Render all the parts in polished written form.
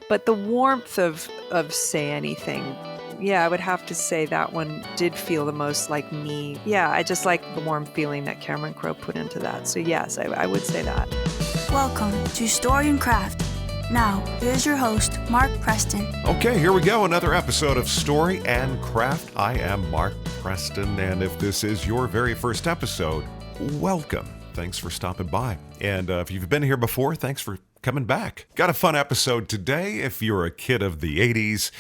But the warmth of Say Anything, yeah, I would have to say that one did feel the most like me. Yeah, I just like the warm feeling that Cameron Crowe put into that. So yes, I would say that. Welcome to Story and Craft. Now, here's your host, Mark Preston. Okay, here we go. Another episode of Story and Craft. I am Mark Preston, and if this is your very first episode, welcome. Thanks for stopping by. And if you've been here before, thanks for coming back. Got a fun episode today. If you're a kid of the 80s,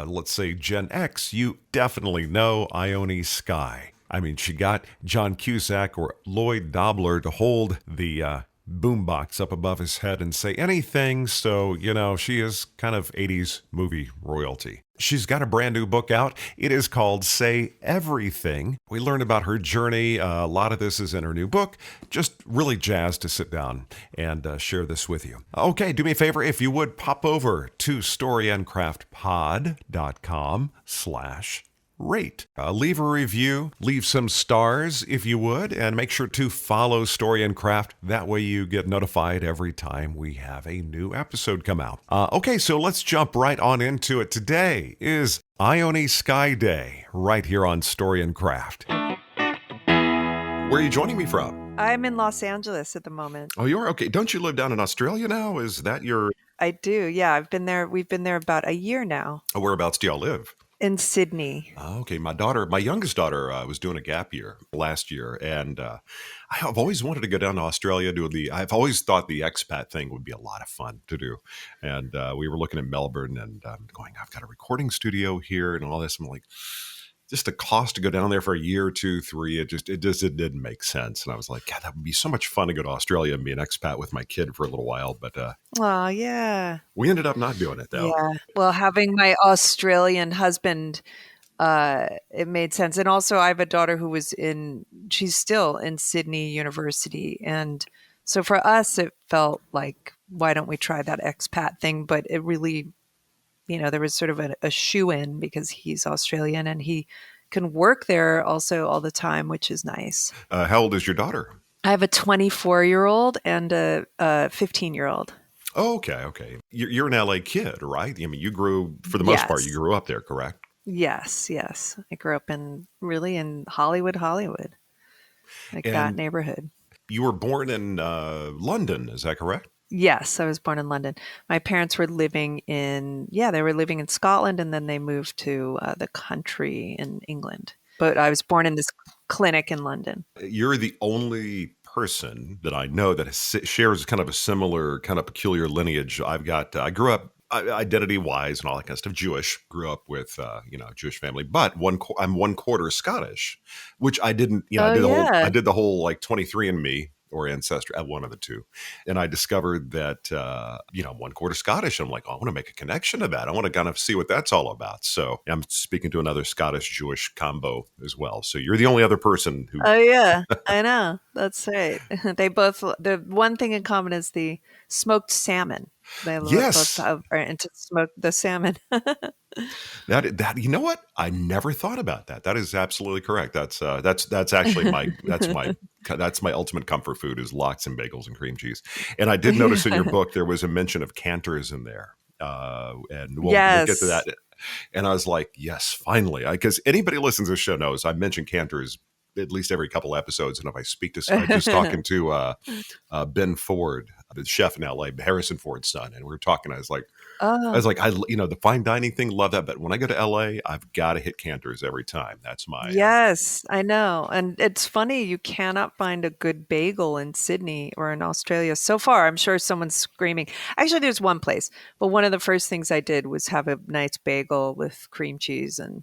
let's say Gen X, you definitely know Ione Skye. I mean, she got John Cusack or Lloyd Dobler to hold the boombox up above his head and say anything. So, you know, she is kind of 80s movie royalty. She's got a brand new book out. It is called Say Everything. We learned about her journey. A lot of this is in her new book. Just really jazzed to sit down and share this with you. Okay, do me a favor. If you would, pop over to storyandcraftpod.com/rate. Leave a review, leave some stars if you would, and make sure to follow Story and Craft. That way you get notified every time we have a new episode come out. Okay, so let's jump right on into it. Today is Ione Skye Day, right here on Story and Craft. Where are you joining me from? I'm in Los Angeles at the moment. Oh, you are? Okay. Don't you live down in Australia now? Is that your... I do, yeah. I've been there. We've been there about a year now. Oh, whereabouts do y'all live? In Sydney. Okay. My youngest daughter was doing a gap year last year, and I've always wanted to go down to Australia. I've always thought the expat thing would be a lot of fun to do. And we were looking at Melbourne and going, I've got a recording studio here and all this. I'm like, just the cost to go down there for a year, 2, 3, it didn't make sense. And I was like, God, that would be so much fun to go to Australia and be an expat with my kid for a little while. But oh, yeah. We ended up not doing it, though. Yeah. Well, having my Australian husband, it made sense. And also I have a daughter she's still in Sydney University. And so for us, it felt like, why don't we try that expat thing? But it really, there was sort of a shoe-in because he's Australian and he can work there also all the time, which is nice. How old is your daughter? I have a 24-year-old and a 15-year-old. Oh, okay. You're an LA kid, right? I mean, for the most part, you grew up there, correct? Yes. I grew up in Hollywood, like that neighborhood. You were born in London, is that correct? Yes, I was born in London. My parents were living in Scotland, and then they moved to the country in England. But I was born in this clinic in London. You're the only person that I know that shares kind of a similar kind of peculiar lineage. I grew up identity-wise and all that kind of stuff, Jewish. Grew up with Jewish family, but I'm 1/4 Scottish, which I didn't. I did the whole like 23andMe. Or ancestry, one of the two. And I discovered that, 1/4 Scottish. I'm like, I want to make a connection to that. I want to kind of see what that's all about. So I'm speaking to another Scottish-Jewish combo as well. So you're the only other person who... Oh, yeah. I know. That's right. The one thing in common is the smoked salmon. They both are into smoke the salmon. That you know what? I never thought about that. That is absolutely correct. That's actually that's my ultimate comfort food is lox and bagels and cream cheese. And I did notice in your book there was a mention of Cantors in there, and we'll get to that. And I was like, yes, finally, because anybody who listens to this show knows I mention Cantors at least every couple episodes. And if I speak to, I was talking to Ben Ford, the chef in LA, Harrison Ford's son, and we were talking. I was like, the fine dining thing, love that, but when I go to LA, I've got to hit Cantors every time. That's my yes, I know, and it's funny you cannot find a good bagel in Sydney or in Australia so far. I'm sure someone's screaming. Actually, there's one place, but one of the first things I did was have a nice bagel with cream cheese, and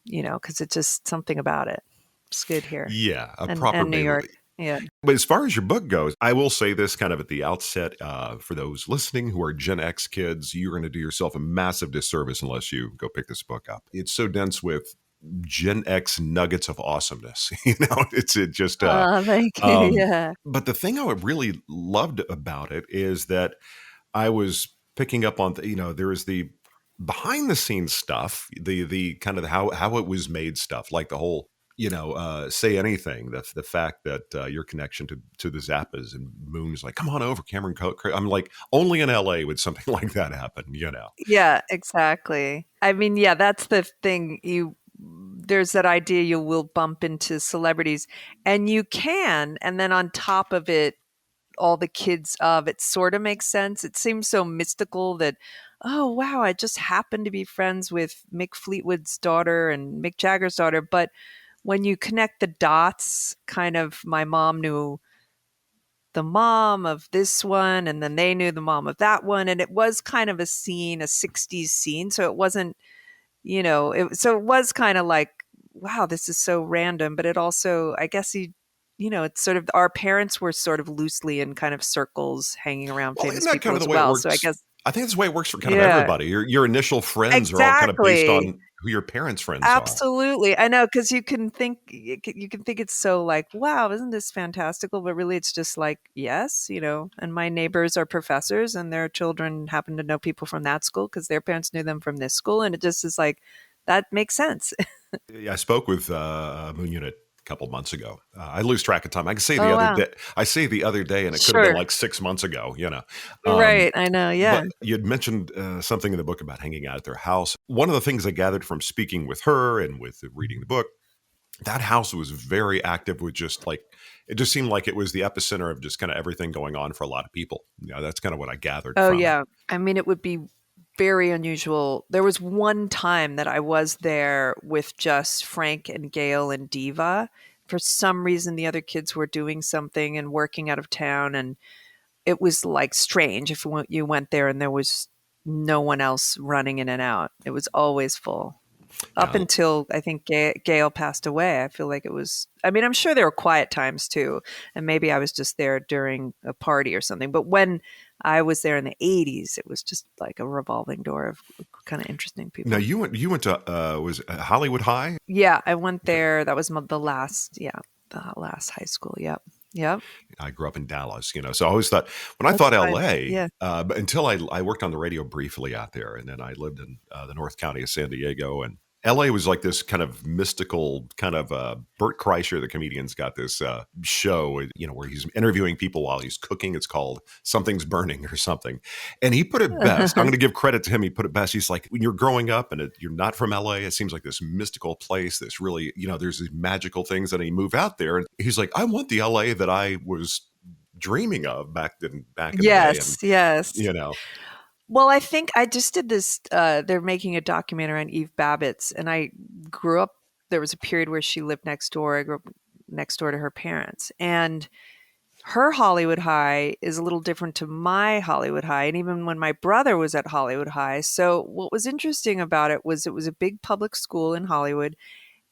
because it's just something about it. It's good here. Yeah, proper and New bagel. York. Yeah. But as far as your book goes, I will say this kind of at the outset, for those listening who are Gen X kids, you're going to do yourself a massive disservice unless you go pick this book up. It's so dense with Gen X nuggets of awesomeness. Thank you. Yeah. But the thing I really loved about it is that I was picking up on, there is the behind the scenes stuff, the kind of how it was made stuff, like the whole say anything. The fact that your connection to the Zappas and Moon's like, come on over, Cameron. I'm like, only in LA would something like that happen. Yeah, exactly. I mean, yeah, that's the thing. There's that idea you will bump into celebrities, and you can, and then on top of it, all the kids of it sort of makes sense. It seems so mystical that, oh wow, I just happened to be friends with Mick Fleetwood's daughter and Mick Jagger's daughter. But when you connect the dots, kind of my mom knew the mom of this one, and then they knew the mom of that one. And it was kind of a scene, a 60s scene. So it wasn't, so it was kind of like, wow, this is so random. But it also, I guess it's sort of our parents were sort of loosely in kind of circles hanging around Well, isn't famous that kind people of the as way it well. works? So I guess, I think that's the way it works for kind of yeah, everybody. Your initial friends are all kind of based exactly. on who your parents' friends are. Absolutely. I know, because you can think it's so like, wow, isn't this fantastical? But really it's just like, yes, and my neighbors are professors and their children happen to know people from that school because their parents knew them from this school. And it just is like, that makes sense. I spoke with Moon Unit a couple months ago. I lose track of time. I can say the Oh, other wow. day. I say the other day, and it could have been Sure. like 6 months ago. Right. I know. But Yeah. you had mentioned something in the book about hanging out at their house. One of the things I gathered from speaking with her and with reading the book, that house was very active with just like, it just seemed like it was the epicenter of just kind of everything going on for a lot of people. That's kind of what I gathered Oh, from it. yeah. I mean, it would be very unusual. There was one time that I was there with just Frank and Gail and Diva. For some reason, the other kids were doing something and working out of town, and it was like strange if you went there and there was no one else running in and out. It was always full. Up Yeah. until I think Gail passed away, I feel like it was. I mean, I'm sure there were quiet times too, and maybe I was just there during a party or something. But when I was there in the '80s, it was just like a revolving door of kind of interesting Now people. you went to was it Hollywood High? Yeah, I went Okay. there. That was the last high school. Yep, yep. I grew up in Dallas. So I always thought when I That's thought fine. LA, Yeah. but until I worked on the radio briefly out there, and then I lived in the North County of San Diego, and LA was like this kind of mystical kind of Bert Kreischer, the comedian's got this show, where he's interviewing people while he's cooking. It's called Something's Burning or something. And he put it best. I'm going to give credit to him. He put it best. He's like, when you're growing up and you're not from LA, it seems like this mystical place, this really, there's these magical things. And he moved out there and he's like, I want the LA that I was dreaming of back in the day. And, Yes, yes. you know, Well, I think I just did this. They're making a documentary on Eve Babbitt's, and I grew up. There was a period where she lived next door. I grew up next door to her parents, and her Hollywood High is a little different to my Hollywood High. And even when my brother was at Hollywood High, so what was interesting about it was a big public school in Hollywood.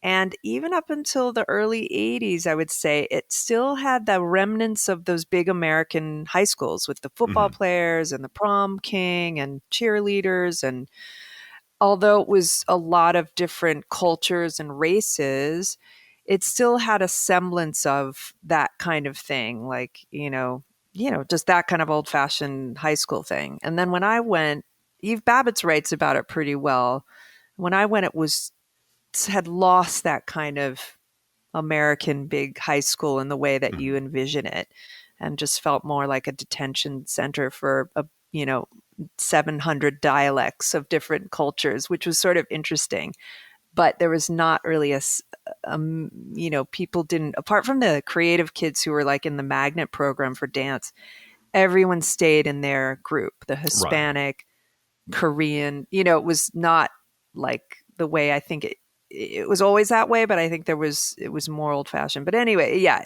And even up until the early 80s, I would say it still had the remnants of those big American high schools with the football mhm, players and the prom king and cheerleaders. And although it was a lot of different cultures and races, it still had a semblance of that kind of thing, like, just that kind of old fashioned high school thing. And then when I went, Eve Babbitt's writes about it pretty well. When I went, it had lost that kind of American big high school in the way that you mhm. envision it, and just felt more like a detention center for 700 dialects of different cultures, which was sort of interesting. But there was not really people didn't, apart from the creative kids who were like in the magnet program for dance, everyone stayed in their group, the Right. Hispanic, Korean, it was not like the way I think it was always that way, but I think it was more old fashioned. But anyway, yeah,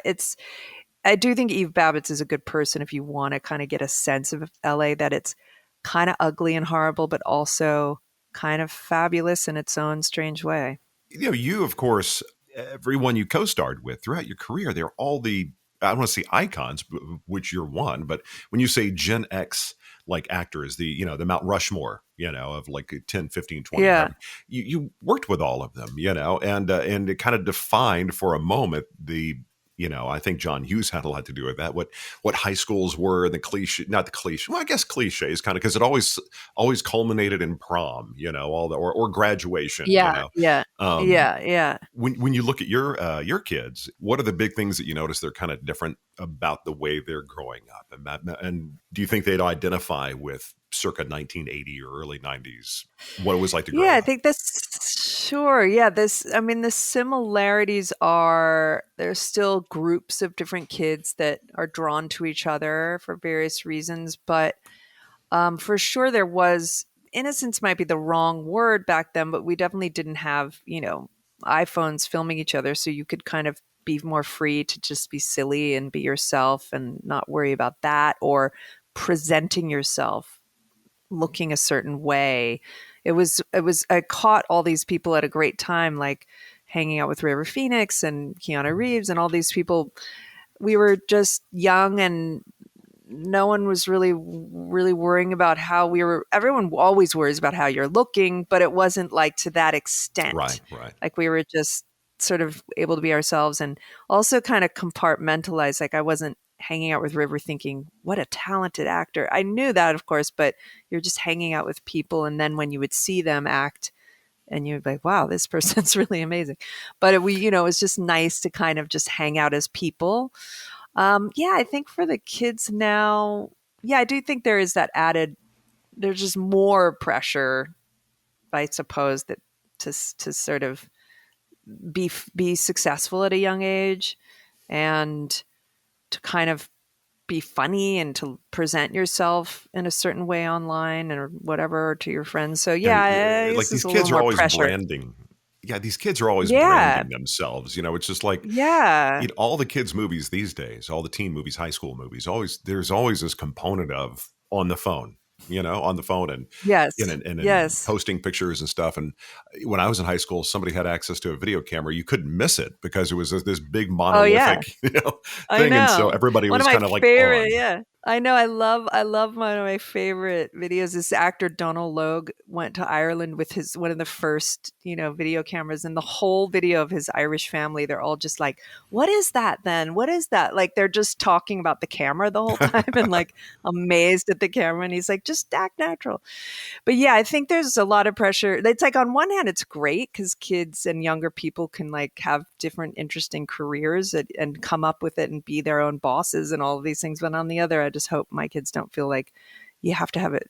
I do think Eve Babbitt's is a good person if you want to kind of get a sense of LA, that it's kind of ugly and horrible, but also kind of fabulous in its own strange way. You, of course, everyone you co-starred with throughout your career, they're all I don't want to say icons, which you're one, but when you say Gen X, like actors, the Mount Rushmore, of like 10, 15, 20, Yeah. however, you worked with all of them, and it kind of defined for a moment I think John Hughes had a lot to do with that. What high schools were, the cliche, not the cliche. Well, I guess cliches kind of because it always culminated in prom. All the or graduation. Yeah, yeah, Um, yeah, yeah. when you look at your kids, what are the big things that you notice they're kind of different about the way they're growing up? And do you think they'd identify with circa 1980 or early 90s what it was like to Yeah, grow I up? think that's sure. Yeah, I mean, the similarities are there's still groups of different kids that are drawn to each other for various reasons, but for sure there was innocence might be the wrong word back then, but we definitely didn't have, iPhones filming each other, so you could kind of be more free to just be silly and be yourself and not worry about that or presenting yourself looking a certain way. It was I caught all these people at a great time, like hanging out with River Phoenix and Keanu Reeves and all these people. We were just young and no one was really worrying about how we were. Everyone always worries about how you're looking, but it wasn't like to that extent. Right, right. Like we were just sort of able to be ourselves and also kind of compartmentalize. Like I wasn't hanging out with River thinking, what a talented actor. I knew that, of course, but you're just hanging out with people. And then when you would see them act, and you'd be like, wow, this person's really amazing. But it was just nice to kind of just hang out as people. Yeah, I think for the kids now, yeah, I do think there is that added, there's just more pressure, I suppose, that to sort of be successful at a young age and to kind of be funny and to present yourself in a certain way online or whatever to your friends. So yeah, I Like guess these there's a little kids are more always pressure. branding. Yeah, these kids are always Yeah, branding themselves. It's just like yeah, all the kids' movies these days, all the teen movies, high school movies, there's always this component of on the phone, on the phone and yes, and yes. posting pictures and stuff. And when I was in high school, somebody had access to a video camera. You couldn't miss it because it was this big Oh yeah, monolithic, I thing. And so know. everybody One of was my kind of like favorite, on. yeah. I know. I love one of my favorite videos. This actor Donald Logue went to Ireland with his one of the first, video cameras, and the whole video of his Irish family. They're all just like, "What is that? Then what is that?" Like they're just talking about the camera the whole time and like amazed at the camera. And he's like, "Just act natural." But yeah, I think there's a lot of pressure. It's like on one hand, it's great because kids and younger people can like have different interesting careers and come up with it and be their own bosses and all of these things. But on the other, I just hope my kids don't feel like you have to have it,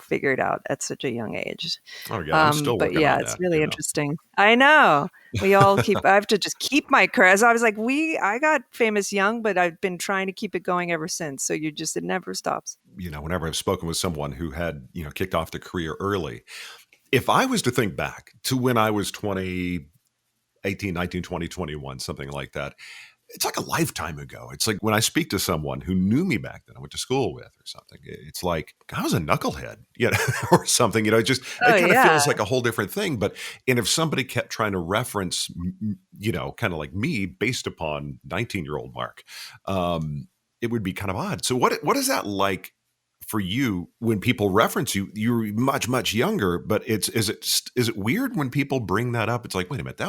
figured out at such a young age. Oh yeah, I'm still But working yeah, on it's that. really interesting. I know. We all keep, I have to just keep my career. As I was like, I got famous young, but I've been trying to keep it going ever since. So it never stops. Whenever I've spoken with someone who had, kicked off their career early, if I was to think back to when I was 20, 18, 19, 20, 21, something like that, it's like a lifetime ago. It's like when I speak to someone who knew me back then, I went to school with or something, it's like I was a knucklehead, or something, Oh it kind of feels yeah. like a whole different thing. And if somebody kept trying to reference, kind of like me based upon 19-year-old Mark, it would be kind of odd. So what is that like for you when people reference you? You're much, much younger, but is it weird when people bring that up? It's like, wait a minute,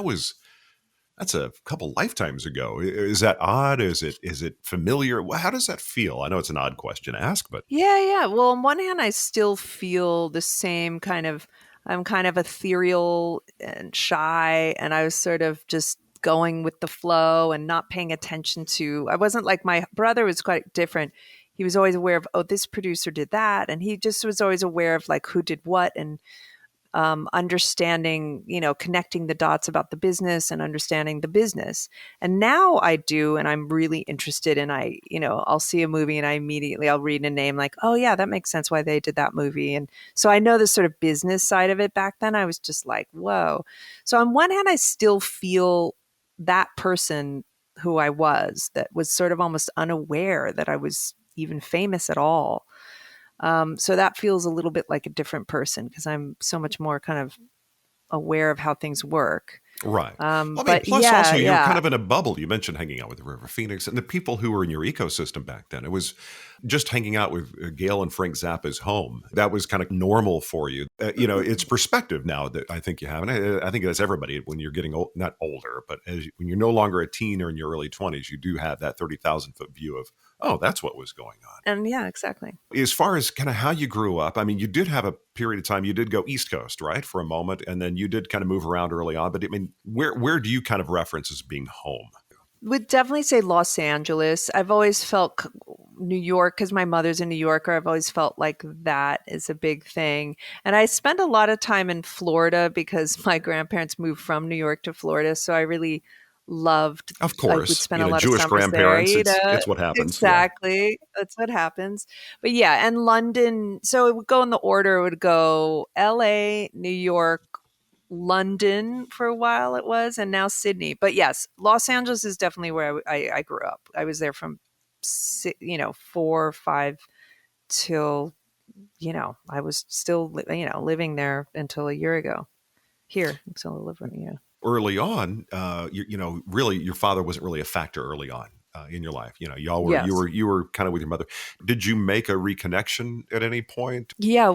that's a couple lifetimes ago. Is that odd? Is it familiar? How does that feel? I know it's an odd question to ask, but Yeah, yeah. Well, on one hand, I still feel the same kind of, I'm kind of ethereal and shy, and I was sort of just going with the flow and not paying attention to, I wasn't like my brother was quite different. He was always aware of, oh, this producer did that. And he just was always aware of like who did what and understanding, connecting the dots about the business and understanding the business. And now I do, and I'm really interested in, I'll see a movie and I'll read a name like, oh yeah, that makes sense why they did that movie. And so I know the sort of business side of it. Back then I was just like, whoa. So on one hand, I still feel that person who I was that was sort of almost unaware that I was even famous at all. So that feels a little bit like a different person because I'm so much more kind of aware of how things work. Right. Well, I mean, But plus also you were yeah. kind of in a bubble. You mentioned hanging out with the River Phoenix and the people who were in your ecosystem back then. It was just hanging out with Gail and Frank Zappa's home. That was kind of normal for you. It's perspective now that I think you have. And I think that's everybody when you're getting old, not older, but when you're no longer a teen or in your early 20s, you do have that 30,000-foot view of, oh, that's what was going on. And yeah, exactly. As far as kind of how you grew up, I mean, you did have a period of time, you did go East Coast, right, for a moment, and then you did kind of move around early on. But I mean, where do you kind of reference as being home? Would definitely say Los Angeles. I've always felt New York because my mother's a New Yorker. I've always felt like that is a big thing. And I spent a lot of time in Florida because my grandparents moved from New York to Florida. So I really loved, Of I would course, spend a lot of Jewish summers there, grandparents, it's what happens. Yeah. Exactly. That's what happens. But yeah, and London. So it would go in the order. It would go LA, New York, London for a while it was, and now Sydney. But yes, Los Angeles is definitely where I grew up. I was there from, 4 or 5 till, I was still, living there until a year ago. Here, until I live with you. Early on, really, your father wasn't really a factor early on in your life. Y'all were Yes. you were kind of with your mother. Did you make a reconnection at any point? Yeah,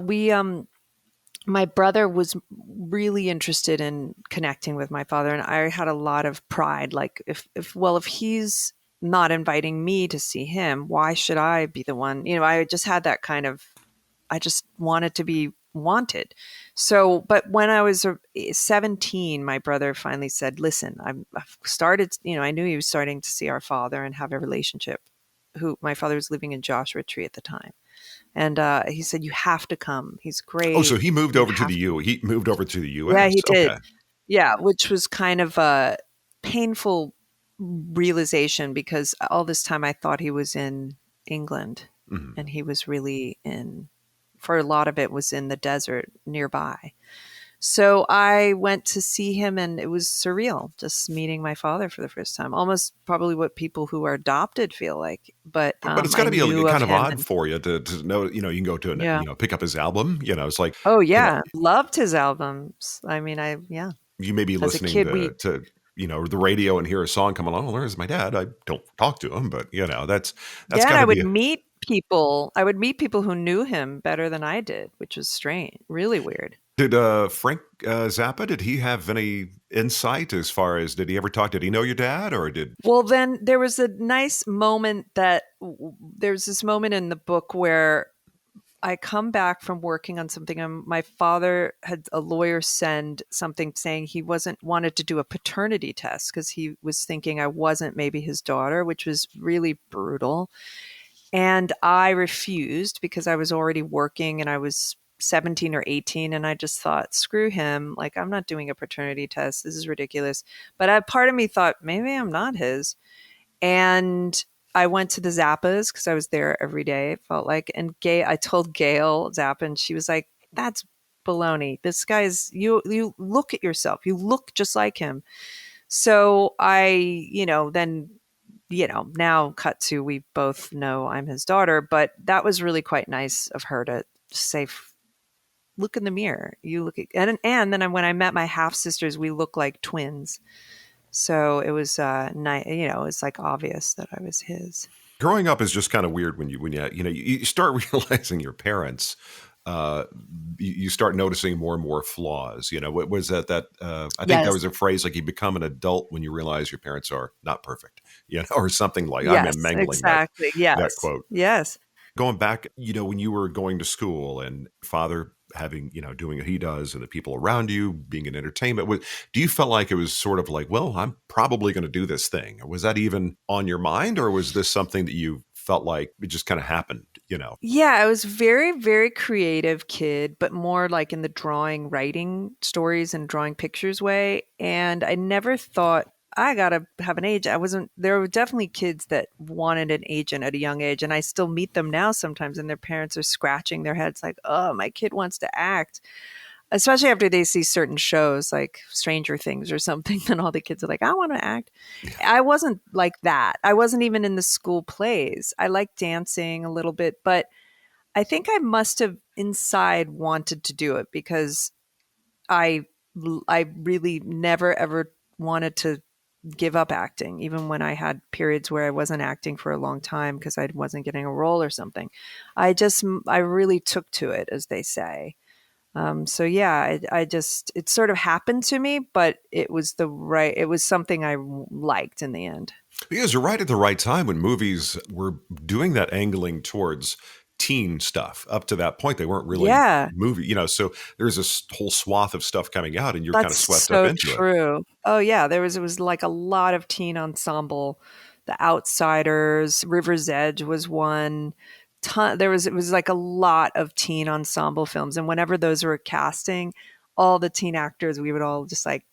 my brother was really interested in connecting with my father, and I had a lot of pride. Like, if he's not inviting me to see him, why should I be the one? I just had that kind of, I just wanted to be wanted. So, but when I was 17, my brother finally said, listen, I've started, I knew he was starting to see our father and have a relationship. My father was living in Joshua Tree at the time. And he said, you have to come. He's Oh, so great. he moved You over to have the to. U. He moved over to the Yeah, U.S. he did. Okay. Yeah, which was kind of a painful realization because all this time I thought he was in England, Mhm. and he was really for a lot of it was in the desert nearby. So I went to see him, and it was surreal just meeting my father for the first time. Almost probably what people who are adopted feel like. But But it's got I to be knew of kind of him, odd and for you to know, you can go to, yeah. pick up his album. It's like, Oh you know, yeah, loved his albums. I mean, yeah. you may be As a listening kid, we to the radio and hear a song come along. Oh, there's my dad. I don't talk to him, but that's yeah, and got I to would be. meet people. I would meet people who knew him better than I did, which was strange, really weird. Did Frank Zappa? Did he have any insight as far as did he ever talk? Did he know your dad, or did? Well, then there was a nice moment there's this moment in the book where I come back from working on something, and my father had a lawyer send something saying he wasn't wanted to do a paternity test because he was thinking I wasn't maybe his daughter, which was really brutal. And I refused because I was already working and I was 17 or 18. And I just thought, screw him. Like, I'm not doing a paternity test. This is ridiculous. But part of me thought, maybe I'm not his. And I went to the Zappas because I was there every day, it felt like. And I told Gail Zappa, and she was like, that's baloney. This guy's, you look at yourself. You look just like him. So then now cut to we both know I'm his daughter, but that was really quite nice of her to say, look in the mirror. You look at, and then when I met my half sisters, we look like twins. So it was nice, it's like obvious that I was his. Growing up is just kind of weird you start realizing your parents. You start noticing more and more flaws. What was that? I think that Yes. was a phrase like you become an adult when you realize your parents are not perfect. Or something like. I'm Yes, mangling exactly. that Yes. quote. Yes. Going back, when you were going to school and father having, doing what he does and the people around you being in entertainment, do you feel like it was sort of like, well, I'm probably going to do this thing? Was that even on your mind, or was this something that you felt like it just kind of happened, Yeah, I was very, very creative kid, but more like in the drawing, writing stories and drawing pictures way. And I never thought I got to have an agent. There were definitely kids that wanted an agent at a young age. And I still meet them now sometimes, and their parents are scratching their heads like, oh, my kid wants to act. Especially after they see certain shows like Stranger Things or something, then all the kids are like, I want to act. I wasn't like that. I wasn't even in the school plays. I liked dancing a little bit, but I think I must have inside wanted to do it because I I really never ever wanted to give up acting, even when I had periods where I wasn't acting for a long time because I wasn't getting a role or something. I really took to it, as they say. So yeah, it sort of happened to me, but it was something I liked in the end. Because you're right at the right time when movies were doing that angling towards teen stuff. Up to that point, they weren't really Yeah, so there's this whole swath of stuff coming out and you're kind that's of swept up so into it. true. Oh yeah, it was like a lot of teen ensemble. The Outsiders, River's Edge was one. It was like a lot of teen ensemble films, and whenever those were casting, all the teen actors, we would all just like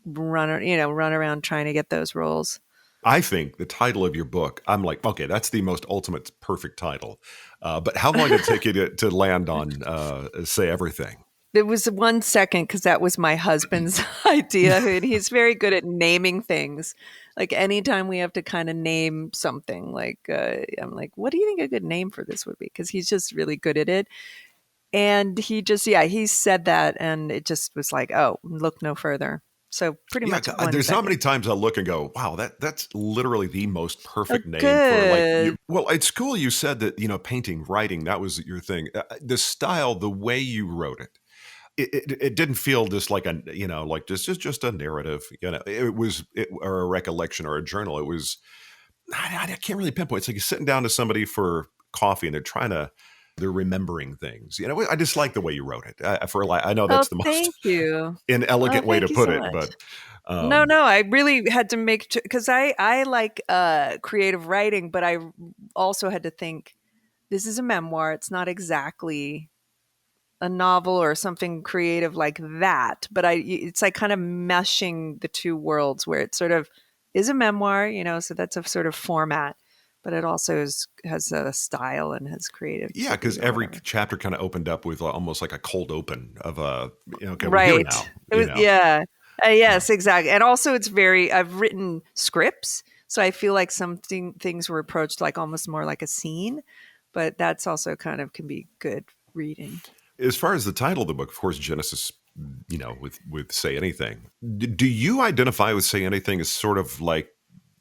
run around trying to get those roles. I think the title of your book, I'm like, okay, that's the most ultimate perfect title. But how long did it take you to land on Say Everything? There was 1 second because that was my husband's idea, and he's very good at naming things. Like anytime we have to kind of name something, like I'm like, "What do you think a good name for this would be?" Because he's just really good at it. And he said that, and it just was like, "Oh, look no further." So pretty Yeah, much 1 there's not many second. times I'll look and go, wow, that's literally the most Oh, perfect name for like you. good. Well, it's cool you said that, painting, writing, that was your thing. The style, the way you wrote it, it didn't feel just like like just a narrative, or a recollection or a journal. It was, I can't really pinpoint. It's like you're sitting down to somebody for coffee and they're remembering things. I just like the way you wrote it. I know Oh, that's the most thank you. Oh, inelegant way to thank you put so it, much. but No, um, no, I really had to make because I like creative writing, but I also had to think this is a memoir. It's not exactly a novel or something creative like that, but it's like kind of meshing the two worlds where it sort of is a memoir, so that's a sort of format, but it also has a style and has yeah, because creativity or every whatever. chapter kind of opened up with almost like a cold open of okay, we're here Right. now. It was, yeah. Yes, exactly. And also I've written scripts, so I feel like things were approached like almost more like a scene, but that's also kind of can be good reading. As far as the title of the book, of course, Genesis, with Say Anything. Do you identify with Say Anything as sort of like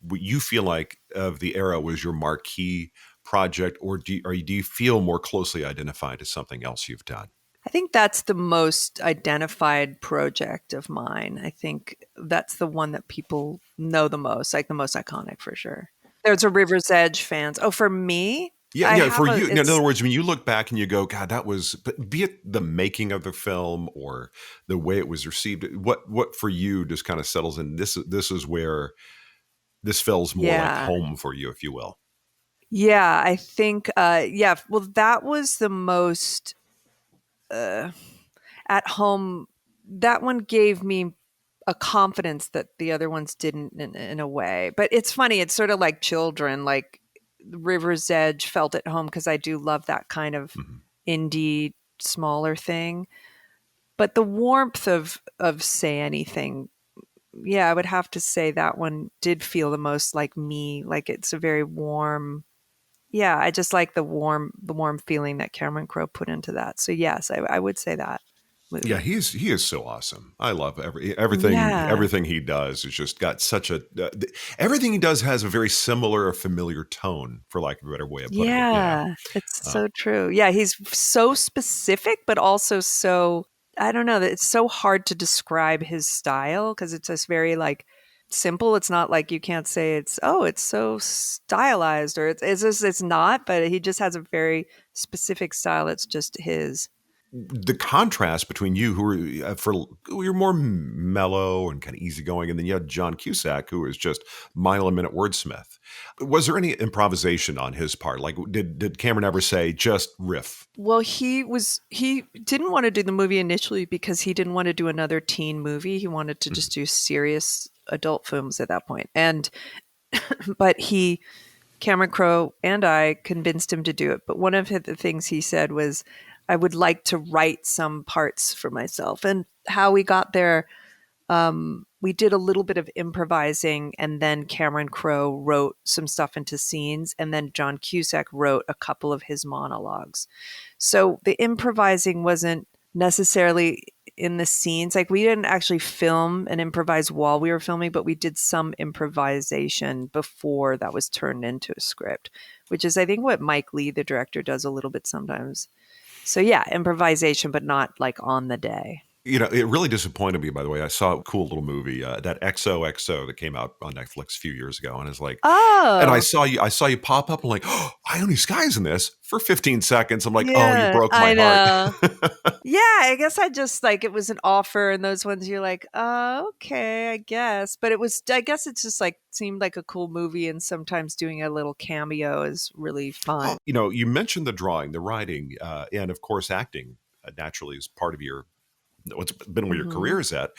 what you feel like of the era was your marquee project, or do you feel more closely identified as something else you've done? I think that's the most identified project of mine. I think that's the one that people know the most, like the most iconic for sure. There's a River's Edge fans. Oh, for me, Yeah, I yeah. have For a you, in other it's words, when you look back and you go, God, that was, but be it the making of the film or the way it was received, what for you just kind of settles in. This is where this feels more like yeah. home for you, if you will. Yeah, I think yeah, well that was the most uh at home. That one gave me a confidence that the other ones didn't in a way. But it's funny, it's sort of like children, like River's Edge felt at home because I do love that kind of Mhm. indie smaller thing. But the warmth of Say Anything, yeah, I would have to say that one did feel the most like me. Like it's a very warm. Yeah, I just like the warm feeling that Cameron Crowe put into that. So yes, I would say that Yeah, movie. he is so awesome. I love Yeah. everything he does. Has just got such a everything he does has a very similar or familiar tone, for lack of a better way of putting it. Yeah, it's Uh, so true. Yeah, he's so specific, but also so I don't know that it's so hard to describe his style because it's just very like simple. It's not like you can't say it's so stylized or it's not, but he just has a very specific style. It's just his. the contrast between you, who you're more mellow and kind of easygoing, and then you had John Cusack, who is just mile a minute wordsmith. Was there any improvisation on his part? Like, did Cameron ever say just riff? Well, he didn't want to do the movie initially because he didn't want to do another teen movie. He wanted to Mhm. just do serious adult films at that point. And but Cameron Crowe and I convinced him to do it. But one of the things he said was, I would like to write some parts for myself. And how we got there, we did a little bit of improvising, and then Cameron Crowe wrote some stuff into scenes, and then John Cusack wrote a couple of his monologues. So the improvising wasn't necessarily in the scenes. Like we didn't actually film and improvise while we were filming, but we did some improvisation before that was turned into a script, which is I think what Mike Lee, the director, does a little bit sometimes. So yeah, improvisation, but not like on the day. You know, it really disappointed me, by the way. I saw a cool little movie, that XOXO that came out on Netflix a few years ago. And it's like, and Oh, I saw you pop up. I'm like, oh, Ione Skye's in this for 15 seconds. I'm like, oh, you yeah, broke my I heart. know. Yeah, I guess I just like it was an offer, and those ones you're like, oh, okay, I guess. But it was, I guess it's just like seemed like a cool movie, and sometimes doing a little cameo is really Well, fun. you know, you mentioned the drawing, the writing, and of course, acting naturally is part of what's been where your Hmm. career is at.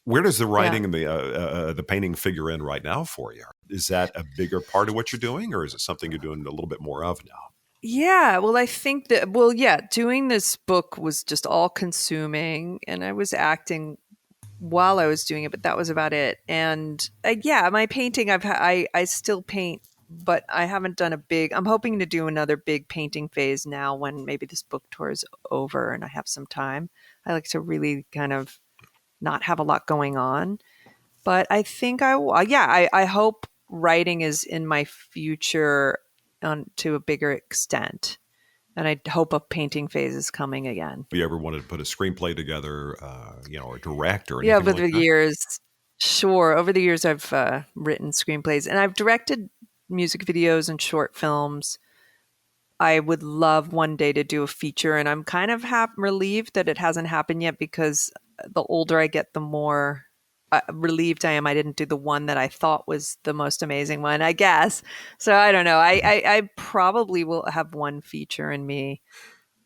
Where does the Yeah. writing and the painting figure in right now for you? Is that a bigger part of what you're doing, or is it something you're doing a little bit more of now? Yeah, well, I think that, well, yeah, doing this book was just all consuming, and I was acting while I was doing it, but that was about it. And yeah, my painting, I still paint, but I haven't done a big. I'm hoping to do another big painting phase now when maybe this book tour is over and I have some time. I like to really kind of not have a lot going on, but I think yeah, I hope writing is in my future to a bigger extent. And I hope a painting phase is coming again. Have you ever wanted to put a screenplay together, or direct or Yeah, anything over like the that? years, sure. Over the years, I've written screenplays and I've directed music videos and short films. I would love one day to do a feature, and I'm kind of relieved that it hasn't happened yet because the older I get, the more relieved I am I didn't do the one that I thought was the most amazing one, I guess. So I don't know. Mhm. I probably will have one feature in me,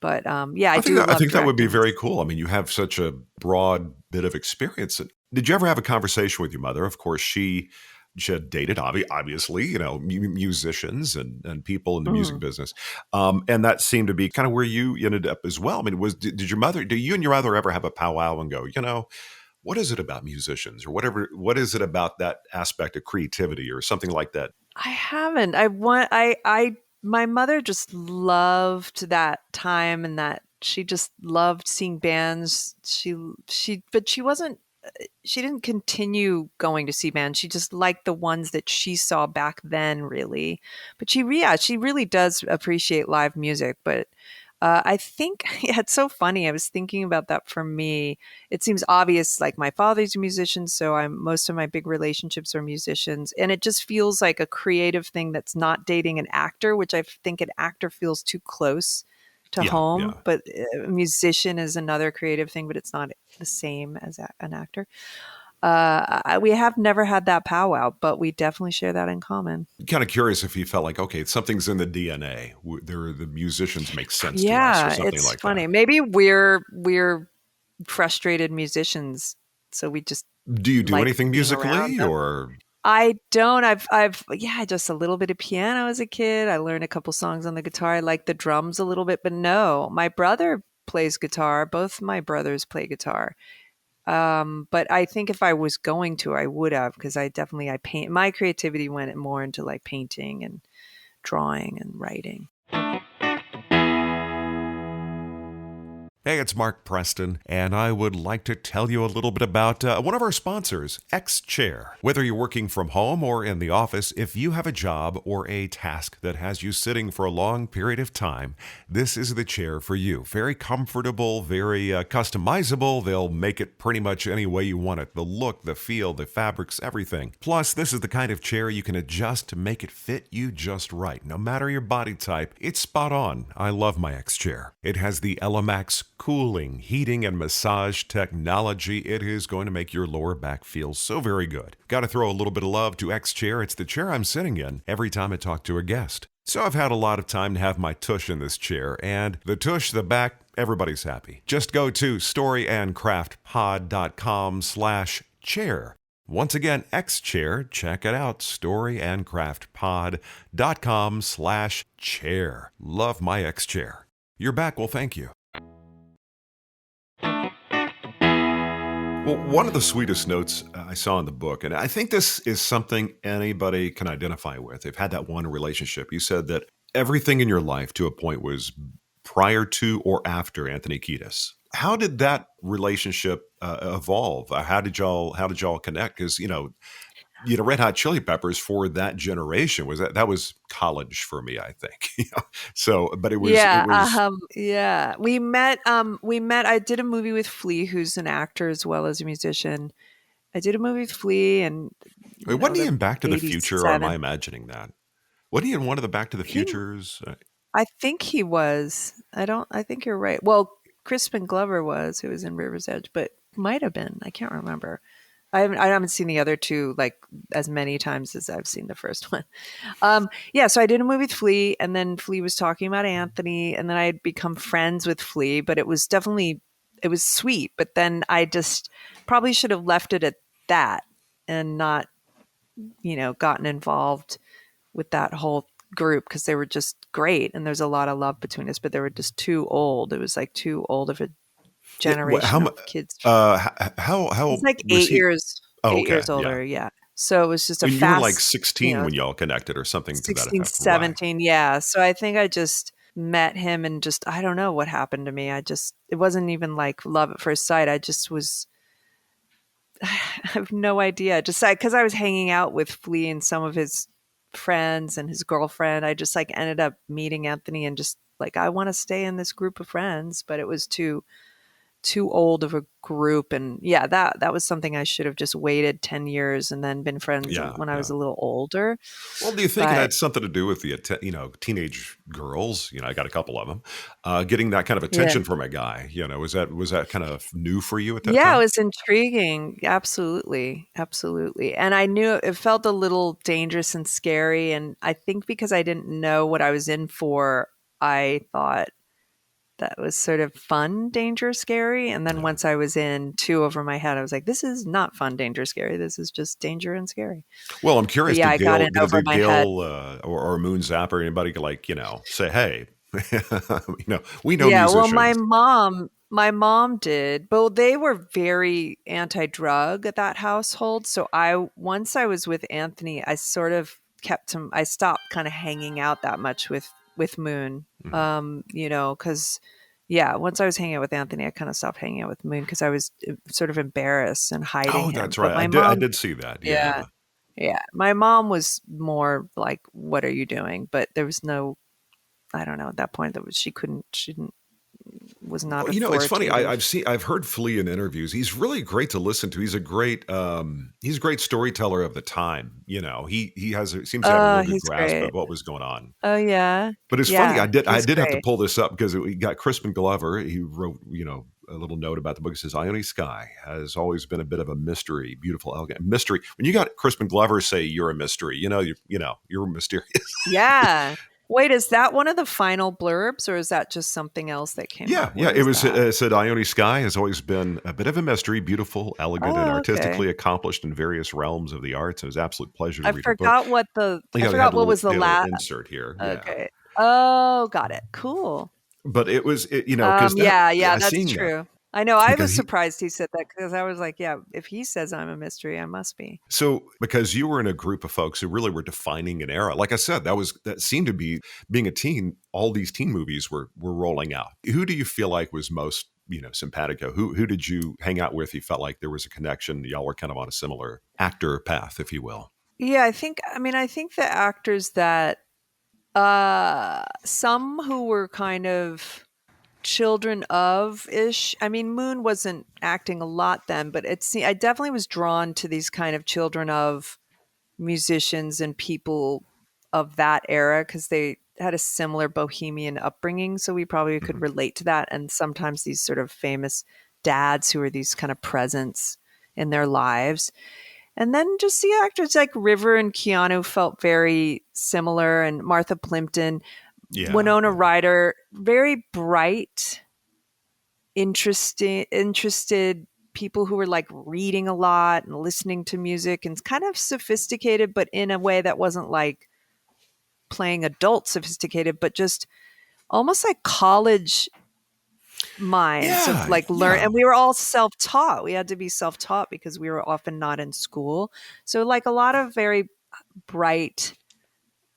but yeah, I do I love think that would be directing. very cool. I mean, you have such a broad bit of experience. Did you ever have a conversation with your mother? Of course, she had dated, obviously, you know, musicians and people in the music Mm. business, and that seemed to be kind of where you ended up as well. I mean, did your mother, do you and your mother ever have a powwow and go, you know, what is it about musicians or whatever? What is it about that aspect of creativity or something like that? I haven't. My mother just loved that time, and that she just loved seeing bands. But she didn't continue going to see bands. She just liked the ones that she saw back then, really. But yeah, she really does appreciate live music. But I think yeah, it's so funny. I was thinking about that for me. It seems obvious, like my father's a musician, so most of my big relationships are musicians, and it just feels like a creative thing that's not dating an actor, which I think an actor feels too close to Yeah, home. yeah. But a musician is another creative thing, but it's not the same as an actor. We have never had that powwow, but we definitely share that in common. Kind of curious if you felt like, okay, something's in the DNA. The musicians make sense to us or Yeah, something it's like that. funny. Maybe we're frustrated musicians, so we just Do you do like anything being around musically them. or I don't. Yeah, just a little bit of piano as a kid. I learned a couple songs on the guitar. I like the drums a little bit, but no, my brother plays guitar. Both my brothers play guitar. But I think if I was going to, I would have, because I paint. My creativity went more into like painting and drawing and writing. Hey, it's Mark Preston, and I would like to tell you a little bit about one of our sponsors, X Chair. Whether you're working from home or in the office, if you have a job or a task that has you sitting for a long period of time, this is the chair for you. Very comfortable, very customizable. They'll make it pretty much any way you want it. The look, the feel, the fabrics, everything. Plus, this is the kind of chair you can adjust to make it fit you just right. No matter your body type, it's spot on. I love my X Chair. It has the Elemax cooling, heating, and massage technology. It is going to make your lower back feel so very good. Got to throw a little bit of love to X Chair. It's the chair I'm sitting in every time I talk to a guest. So I've had a lot of time to have my tush in this chair, and the tush, the back, everybody's happy. Just go to storyandcraftpod.com/chair. Once again, X Chair, check it out, storyandcraftpod.com/chair. Love my X Chair. Your back will thank you. Well, one of the sweetest notes I saw in the book, and I think this is something anybody can identify with. They've had that one relationship. You said that everything in your life to a point was prior to or after Anthony Kiedis. how did that relationship evolve? How did y'all connect? Because Red Hot Chili Peppers for that generation that was college for me, I think. So, but it was. Yeah. We met I did a movie with Flea, who's an actor as well as a musician. I did a movie with Flea and Wait, wasn't he the in Back to the Future, or am I 87. imagining that? Wasn't he in one of the Back to the He Futures? I think he was. I think you're right. Well, Crispin Glover was, who was in River's Edge, but might have been. I can't remember. I haven't seen the other two like as many times as I've seen the first one. Yeah, so I did a movie with Flea, and then Flea was talking about Anthony, and then I had become friends with Flea, but it was sweet, but then I just probably should have left it at that and not, gotten involved with that whole group because they were just great and there's a lot of love between us, but they were just too old. It was like too old of a How generation mu- of kids. how He's like was he? Oh, eight okay, years yeah. older. Yeah. So it was just a And you were like fast, 16 when y'all connected, or something to that 16, effect, right? 17. Yeah. So I think I just met him and just, I don't know what happened to me. It wasn't even like love at first sight. I just was, I have no idea. Just because I was hanging out with Flea and some of his friends and his girlfriend, I just like ended up meeting Anthony and just like I want to stay in this group of friends, but it was too old of a group. And yeah, that was something I should have just waited 10 years and then been friends Yeah, when I was yeah. a little older. Well, do you think it But had something to do with the teenage girls? I got a couple of them getting that kind of yeah. attention from a guy. Was that kind of new for you at that Yeah, it time? was intriguing. Absolutely. Absolutely. And I knew it felt a little dangerous and scary. And I think because I didn't know what I was in for, I thought that was sort of fun, danger, scary. And then Yeah. once I was in two over my head, I was like, this is not fun, danger, scary. This is just danger and scary. Well, I'm But curious. yeah, Did I got Gail in did, over did my head. Gail or Moon Zapper, anybody like say, hey, we know Yeah, well, musicians. my mom did, but they were very anti-drug at that household. So once I was with Anthony, I sort of kept him. I stopped kind of hanging out that much with Moon. Mhm. Because yeah, once I was hanging out with Anthony, I kind of stopped hanging out with Moon because I was sort of embarrassed and hiding Oh, him. that's But right. I my did. I mom, did see that. yeah, Yeah. yeah, my mom was more like, "What are you doing?" But there was no, I don't know, at that point she didn't was not Well, it's funny. authoritative. I've heard Flea in interviews. He's really great to listen to. He's a great storyteller of the time. Seems to have a Oh, real good he's grasp of great. what was going on. Oh, yeah. But it's funny. I Yeah, did I he's did have to great. pull this up because we got Crispin Glover. He wrote a little note about the book. It says Ione Skye has always been a bit of a mystery, beautiful, elegant mystery. When you got Crispin Glover say you're a mystery, you're mysterious. Yeah. Wait, is that one of the final blurbs, or is that just something else that came Yeah, up? yeah. What It is was that? it said Ione Skye has always been a bit of a mystery, beautiful, elegant, and Oh, okay. artistically accomplished in various realms of the arts. It was an absolute pleasure to read her book. I Yeah, they forgot had a what little, was the they had a little last. insert here. Yeah, Okay. Oh, got it. Cool. but because that, Yeah, yeah, yeah, that's seeing that true. I know. I because was he surprised he said that because I was like, yeah, if he says I'm a mystery, I must be. So, because you were in a group of folks who really were defining an era, like I said, that seemed to be being a teen. All these teen movies were rolling out. Who do you feel like was most simpatico? Who did you hang out with? You felt like there was a connection. Y'all were kind of on a similar actor path, if you will. Yeah, I think the actors that some who were kind of children of ish. I mean, Moon wasn't acting a lot then, but I definitely was drawn to these kind of children of musicians and people of that era because they had a similar bohemian upbringing. So we probably could Mhm. relate to that. And sometimes these sort of famous dads who are these kind of presents in their lives. And then just the actors like River and Keanu felt very similar, and Martha Plimpton, Yeah, Winona yeah. Ryder, very bright, interested people who were like reading a lot and listening to music and kind of sophisticated, but in a way that wasn't like playing adult sophisticated, but just almost like college minds of Yeah, like learn. yeah. And we were all self-taught. We had to be self-taught because we were often not in school. So like a lot of very bright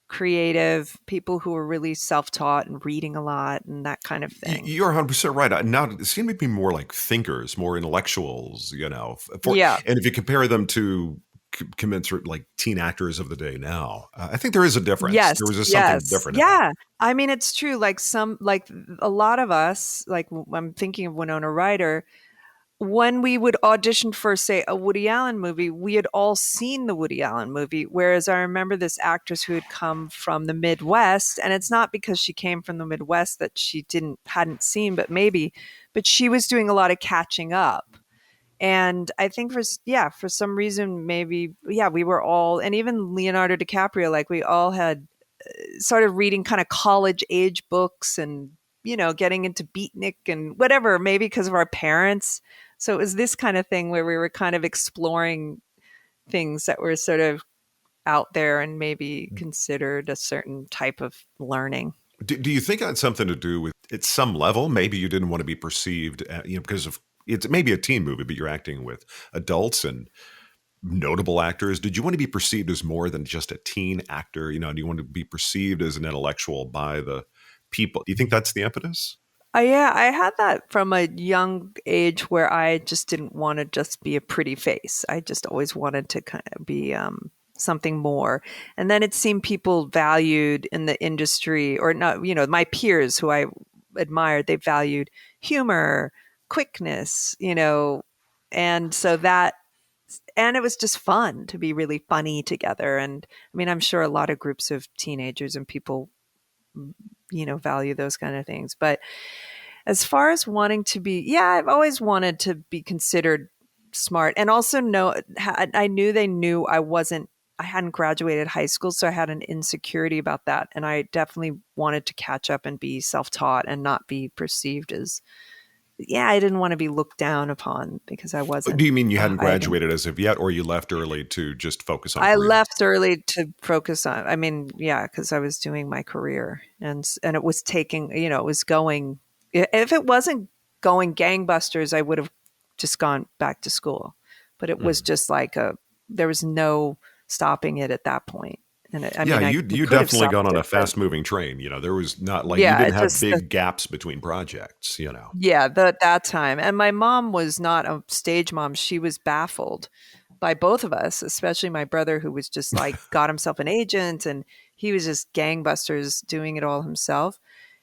creative, people who were really self-taught and reading a lot and that kind of thing. You're 100% right. Now, it seem to be more like thinkers, more intellectuals, Yeah. and if you compare them to commensurate like teen actors of the day now, I think there is a difference. Yes, There was just something yes. different about Yeah. I mean, it's true. Like a lot of us, like I'm thinking of Winona Ryder, when we would audition for, say, a Woody Allen movie, we had all seen the Woody Allen movie. Whereas I remember this actress who had come from the Midwest, and it's not because she came from the Midwest that she hadn't seen, but she was doing a lot of catching up. And I think for some reason, maybe, we were all, and even Leonardo DiCaprio, like we all had started reading kind of college age books and, getting into beatnik and whatever, maybe because of our parents. So it was this kind of thing where we were kind of exploring things that were sort of out there and maybe considered a certain type of learning. Do you think it had something to do with, at some level, maybe you didn't want to be perceived, because of it's maybe a teen movie, but you're acting with adults and notable actors. Did you want to be perceived as more than just a teen actor? Do you want to be perceived as an intellectual by the people? Do you think that's the impetus? Yeah, I had that from a young age where I just didn't want to just be a pretty face. I just always wanted to kind of be something more. And then it seemed people valued in the industry, or not, my peers who I admired, they valued humor, quickness, and so and it was just fun to be really funny together. And I mean, I'm sure a lot of groups of teenagers and people, value those kind of things. But as far as wanting to be, I've always wanted to be considered smart, and also I knew they knew I hadn't graduated high school, so I had an insecurity about that. And I definitely wanted to catch up and be self-taught and not be perceived as, I didn't want to be looked down upon because I wasn't. Do you mean you hadn't graduated as of yet, or you left early to just focus on I career? left early to focus on, because I was doing my career, and it was taking, it was going, if it wasn't going gangbusters, I would have just gone back to school. But it was just like there was no stopping it at that point. And You definitely got on a fast moving train. There was not like, you didn't have big gaps between projects, Yeah, that time. And my mom was not a stage mom. She was baffled by both of us, especially my brother, who was just like got himself an agent and he was just gangbusters doing it all himself.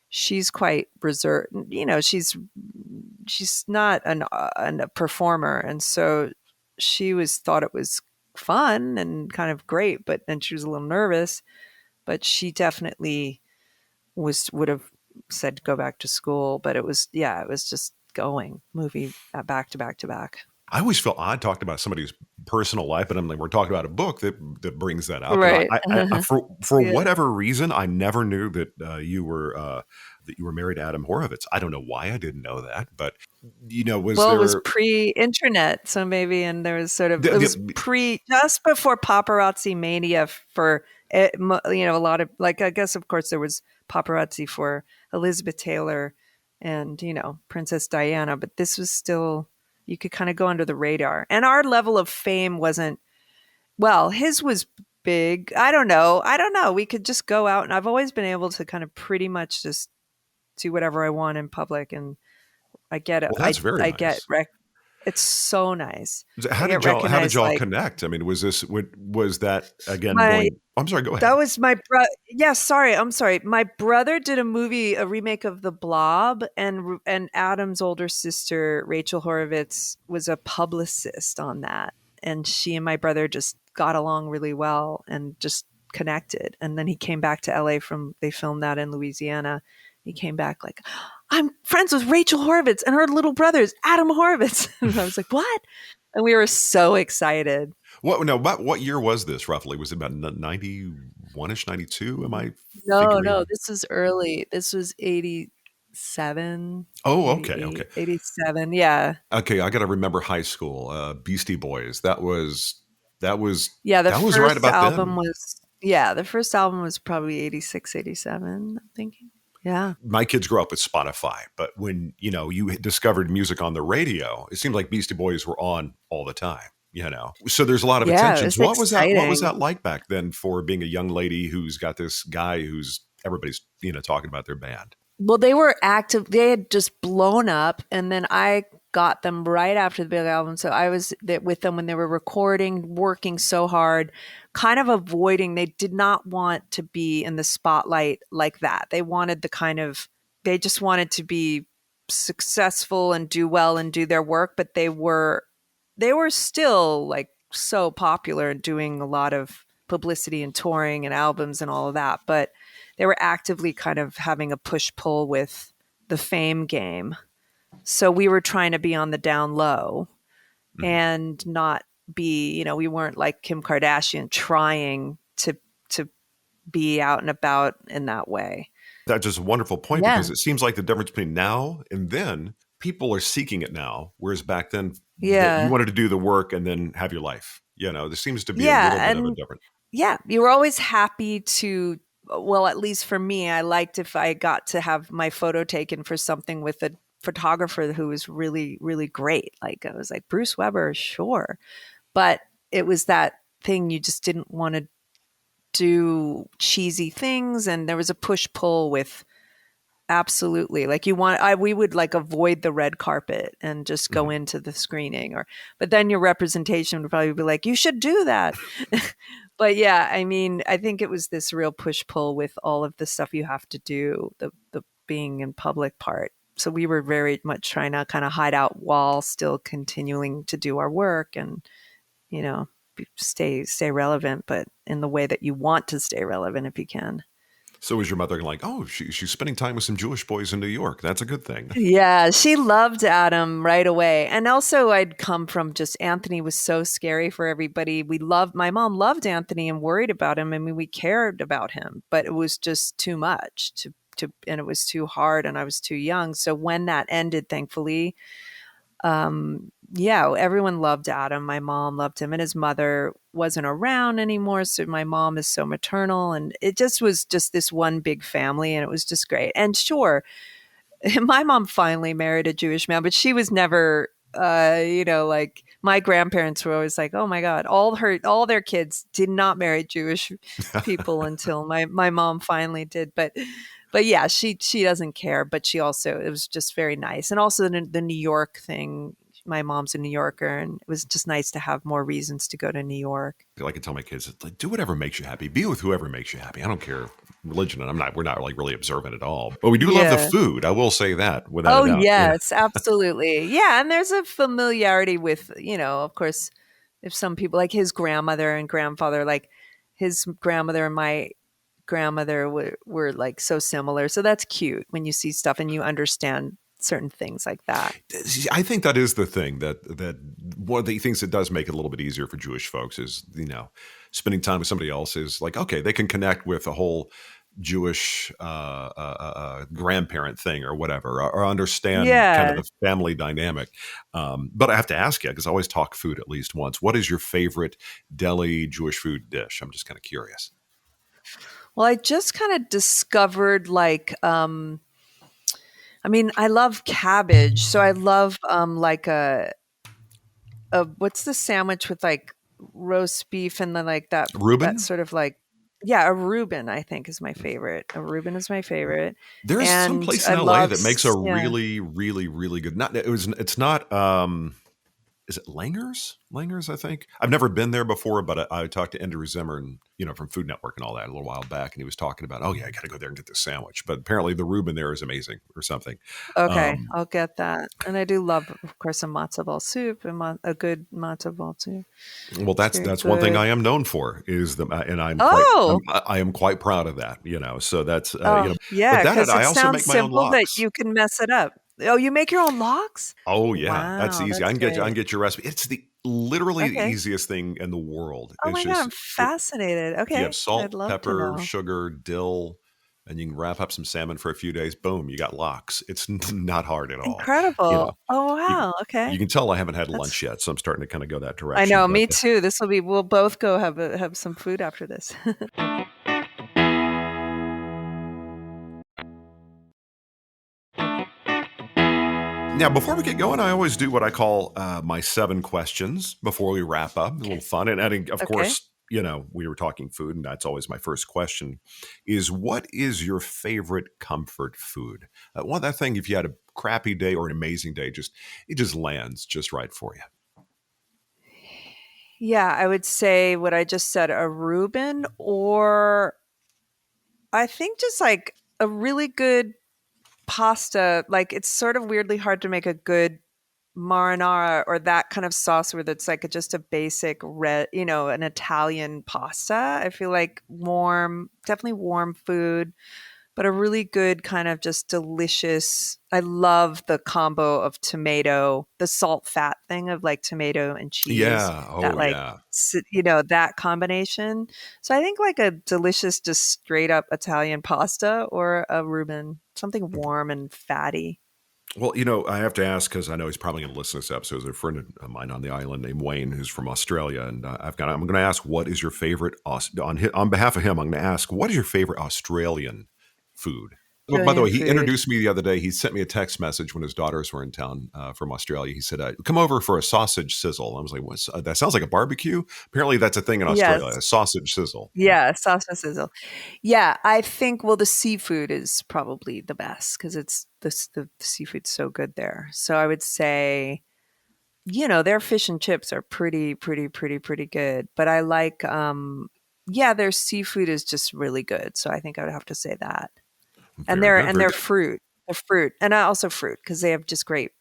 She's quite reserved. She's not a performer, and so she thought it was fun and kind of great, but then she was a little nervous. But she definitely would have said go back to school. But it was just going movie back to back to back. I always feel odd talking about somebody's personal life, but I'm like, we're talking about a book that brings that up. Right. I for whatever reason, I never knew that you were married to Adam Horovitz. I don't know why I didn't know that, but it was pre-internet, so maybe, and there was sort of it was just before paparazzi mania for a lot of, like, I guess of course there was paparazzi for Elizabeth Taylor and Princess Diana, but this was still, you could kind of go under the radar. And our level of fame wasn't, well, his was big. I don't know. We could just go out, and I've always been able to kind of pretty much just do whatever I want in public, and I get it. Well, that's very nice. It's so nice. How did y'all connect? I mean, was that again going? I'm sorry, go ahead. That was my brother. Yeah, sorry. I'm sorry. My brother did a remake of The Blob, and Adam's older sister, Rachel Horovitz, was a publicist on that. And she and my brother just got along really well and just connected. And then he came back to LA they filmed that in Louisiana. He came back like, I'm friends with Rachel Horovitz and her little brother is Adam Horovitz. And I was like, what? And we were so excited. What year was this roughly? Was it about 91-ish, 92? Am I No, this was early. This was 87. Oh, okay. 87, yeah. Okay, I got to remember high school. Beastie Boys. That was the was right about album then. The first album was probably 86, 87, I'm thinking. Yeah. My kids grew up with Spotify, but when, you discovered music on the radio, it seemed like Beastie Boys were on all the time. So there's a lot of Yeah, it attentions. was What was that exciting. like back then for being a young lady who's got this guy who's everybody's, talking about their band? Well, they were active. They had just blown up, and then I got them right after the big album. So I was with them when they were recording, working so hard, kind of avoiding. They did not want to be in the spotlight like that. They wanted they just wanted to be successful and do well and do their work, but they were still like so popular and doing a lot of publicity and touring and albums and all of that. But they were actively kind of having a push pull with the fame game. So we were trying to be on the down low Mhm. and not be, we weren't like Kim Kardashian trying to be out and about in that way. That's just a wonderful point Yeah. because it seems like the difference between now and then, people are seeking it now, whereas back then that you Yeah. wanted to do the work and then have your life. There seems to be a little Yeah. bit of a And difference. yeah, you were always happy to, well, at least for me, I liked if I got to have my photo taken for something with a photographer who was really, really great. Like I was like, Bruce Weber, sure. But it was that thing you just didn't want to do cheesy things. And there was a push pull with absolutely like we would like avoid the red carpet and just go Mhm. into the screening but then your representation would probably be like, you should do that. But yeah, I mean, I think it was this real push pull with all of the stuff you have to do, the being in public part. So we were very much trying to kind of hide out while still continuing to do our work and, you know, stay relevant, but in the way that you want to stay relevant if you can. So was your mother like, oh, she's spending time with some Jewish boys in New York? That's a good thing. Yeah, she loved Adam right away. And also I'd come from just Anthony was so scary for everybody. My mom loved Anthony and worried about him. I mean, we cared about him, but it was just too much and it was too hard and I was too young. So when that ended, thankfully, yeah, everyone loved Adam. My mom loved him and his mother wasn't around anymore. So my mom is so maternal and it just was just this one big family and it was just great. And sure, my mom finally married a Jewish man, but she was never, like my grandparents were always like, oh my God, all their kids did not marry Jewish people until my mom finally did. But yeah, she doesn't care, but it was just very nice. And also the New York thing. My mom's a New Yorker and it was just nice to have more reasons to go to New York. I like to tell my kids, like, do whatever makes you happy. Be with whoever makes you happy. I don't care religion, and we're not like really observant at all. But we do love the Yeah. food. I will say that without a Oh, doubt. Yeah. yes, absolutely. Yeah, and there's a familiarity with, of course, if some people like his grandmother and grandfather, like his grandmother and my grandmother were like so similar. So that's cute when you see stuff and you understand certain things like that. I think that is the thing that one of the things that does make it a little bit easier for Jewish folks is, spending time with somebody else is like, okay, they can connect with a whole Jewish grandparent thing or whatever, or understand kind of Yeah. the family dynamic. But I have to ask you, because I always talk food at least once, what is your favorite deli Jewish food dish? I'm just kind of curious. Well, I just kind of discovered like I mean, I love cabbage. So I love like what's the sandwich with like roast beef and then like that Reuben? sort of like, yeah, a Reuben I think is my favorite. A Reuben is my favorite. There's some And place in I LA love that makes a yeah. really, really, really good. It's not. Is it Langer's? Langer's, I think. I've never been there before, but I talked to Andrew Zimmer and from Food Network and all that a little while back, and he was talking about, oh yeah, I got to go there and get this sandwich. But apparently, the Reuben there is amazing or something. Okay, Um, I'll get that. And I do love, of course, a matzo ball soup and a good matzo ball too. well, It's that's very that's one thing good. I am known for is and Oh, I am quite proud of that. So that's oh, but yeah, that because I it also sounds make my own simple, but lox. you can mess it up. Oh, you make your own lox? Oh yeah, that's Wow, easy. that's I can great. get your recipe. It's literally the Okay. easiest thing in the world. Oh It's my God, just I'm fascinated. you have Okay, I'd salt, love to pepper, know. sugar, dill, and you can wrap up some salmon for a few days. Boom, you got lox. It's not hard at all. You know, Incredible. Oh, you wow, you okay. can tell I haven't had lunch That's yet, so I'm starting to kind of go that I direction. know, But me too. We'll both go have some food after this. Now, before we get going, I always do what I call my 7 questions before we wrap up. A little fun. And of Okay. course, we were talking food, and that's always my first question is what is your favorite comfort food? That thing, if you had a crappy day or an amazing day, it just lands just right for you. Yeah, I would say what I just said, a Reuben, or I think just like a really good pasta. Like it's sort of weirdly hard to make a good marinara or that kind of sauce where it's like just a basic red, an Italian pasta. I feel like warm, definitely warm food, but a really good kind of just delicious. I love the combo of tomato, the salt fat thing of like tomato and cheese, Yeah. that Oh, like, yeah. that combination. So I think like a delicious, just straight up Italian pasta or a Reuben, something warm and fatty. Well, I have to ask because I know he's probably going to listen to this episode. There's a friend of mine on the island named Wayne who's from Australia, and I'm going to ask what is your favorite on behalf of him. I'm going to ask what is your favorite Australian food. Well, by the Australian way, he food. introduced me the other day. He sent me a text message when his daughters were in town from Australia. He said, "Come over for a sausage sizzle." I was like, "That sounds like a barbecue." Apparently, that's a thing in Australia, Yes. a sausage sizzle. Yeah, sausage sizzle. Yeah, I think well the seafood is probably the best because it's the seafood's so good there. So I would say, their fish and chips are pretty good. But I like yeah, their seafood is just really good. So I think I would have to say that. And Very good, very their good. fruit. Their fruit. And also fruit because they have just great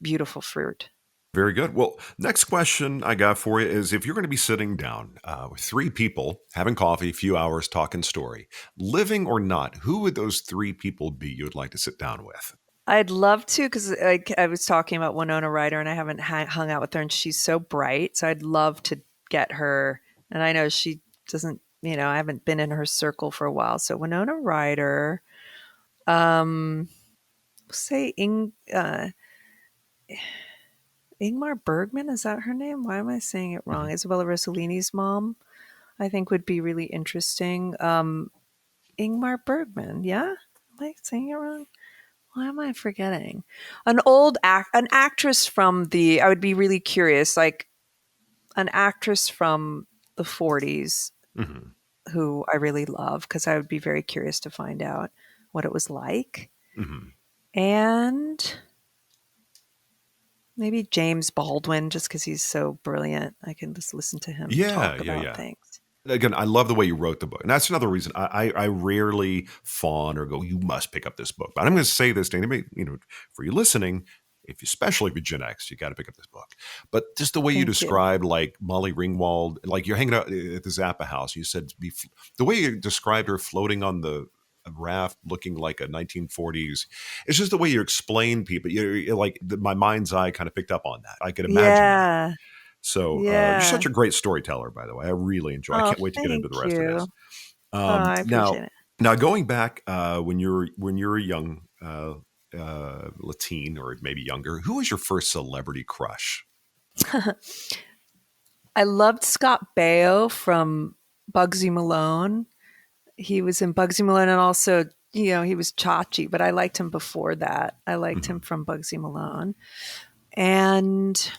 beautiful fruit. Very good. Well, next question I got for you is if you're going to be sitting down with 3 people, having coffee, a few hours, talking story, living or not, who would those 3 people be you would like to sit down with? I'd love to because I was talking about Winona Ryder and I haven't hung out with her and she's so bright. So I'd love to get her. And I know she doesn't, I haven't been in her circle for a while. So Winona Ryder, um, say Ingmar Bergman, is that her name? Why am I saying it wrong? Mhm. Isabella Rossellini's mom, I think would be really interesting. Ingmar Bergman, yeah? Am I saying it wrong? Why am I forgetting? An actress from I would be really curious, like an actress from the 40s Mhm. who I really love because I would be very curious to find out what it was like. Mhm. And maybe James Baldwin, just because he's so brilliant. I can just listen to him Yeah, talk yeah, about yeah. things. Again, I love the way you wrote the book. And that's another reason I rarely fawn or go, you must pick up this book. But I'm going to say this to anybody, for you listening, especially if you're Gen X, you got to pick up this book. But just the way you Thank you. described like Molly Ringwald, like you're hanging out at the Zappa house, you said the way you described her floating on the raft looking like a 1940s, it's just the way you explain people. You're like my mind's eye kind of picked up on that. I could imagine that. Yeah. So you're Yeah. such a great storyteller, by the way. I really enjoy. I Oh, can't wait to get into thank the rest of you. this. Oh, I Now, appreciate it. going back when you're a young Latin or maybe younger, who was your first celebrity crush? I loved Scott Baio from Bugsy Malone. He was in Bugsy Malone and also, he was Chachi, but I liked him before that. I liked him Mhm. from Bugsy Malone. And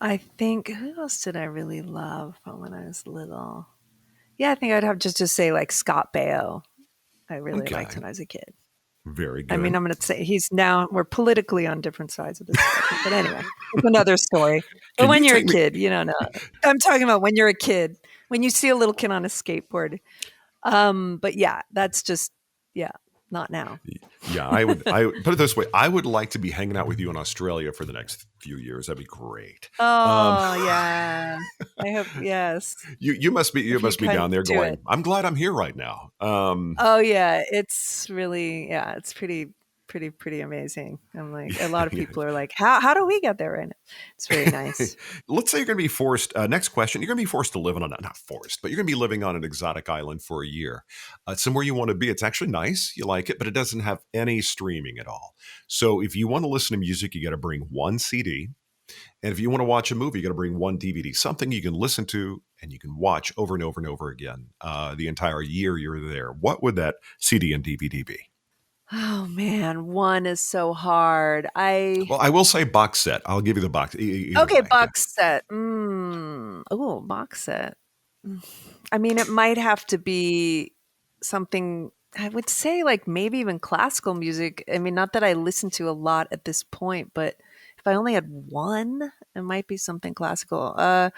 I think, who else did I really love from when I was little? Yeah, I think I'd have just to say like Scott Baio. I really liked Okay, him as a kid. very I mean, good. I'm going to say we're politically on different sides of the spectrum. But anyway, it's another story. But Can you when you're a take me? kid, you don't know. I'm talking about when you're a kid, when you see a little kid on a skateboard. But yeah, that's just, yeah, not now. Yeah, I would. I put it this way: I would like to be hanging out with you in Australia for the next few years. That'd be great. Um, Oh, yeah. I hope, yes. you If you must be can down there do it. going. I'm glad I'm here right now. Oh, yeah. It's really, yeah, it's pretty amazing. I'm like, a lot of Yeah. people are like, how do we get there right now? It's very nice. Let's say you're going to be forced. Next question: you're going to be forced to live on not forced, but you're going to be living on an exotic island for a year, somewhere you want to be. It's actually nice, you like it, but it doesn't have any streaming at all. So if you want to listen to music, you got to bring one CD, and if you want to watch a movie, you got to bring one DVD. Something you can listen to and you can watch over and over and over again the entire year you're there. What would that CD and DVD be? Oh man, one is so hard. Well, I will say box set. I'll give you the box either Okay, way. Yeah. box set. Oh, box set. I mean, it might have to be something, I would say, like maybe even classical music. I mean, not that I listen to a lot at this point, but if I only had one, it might be something classical. A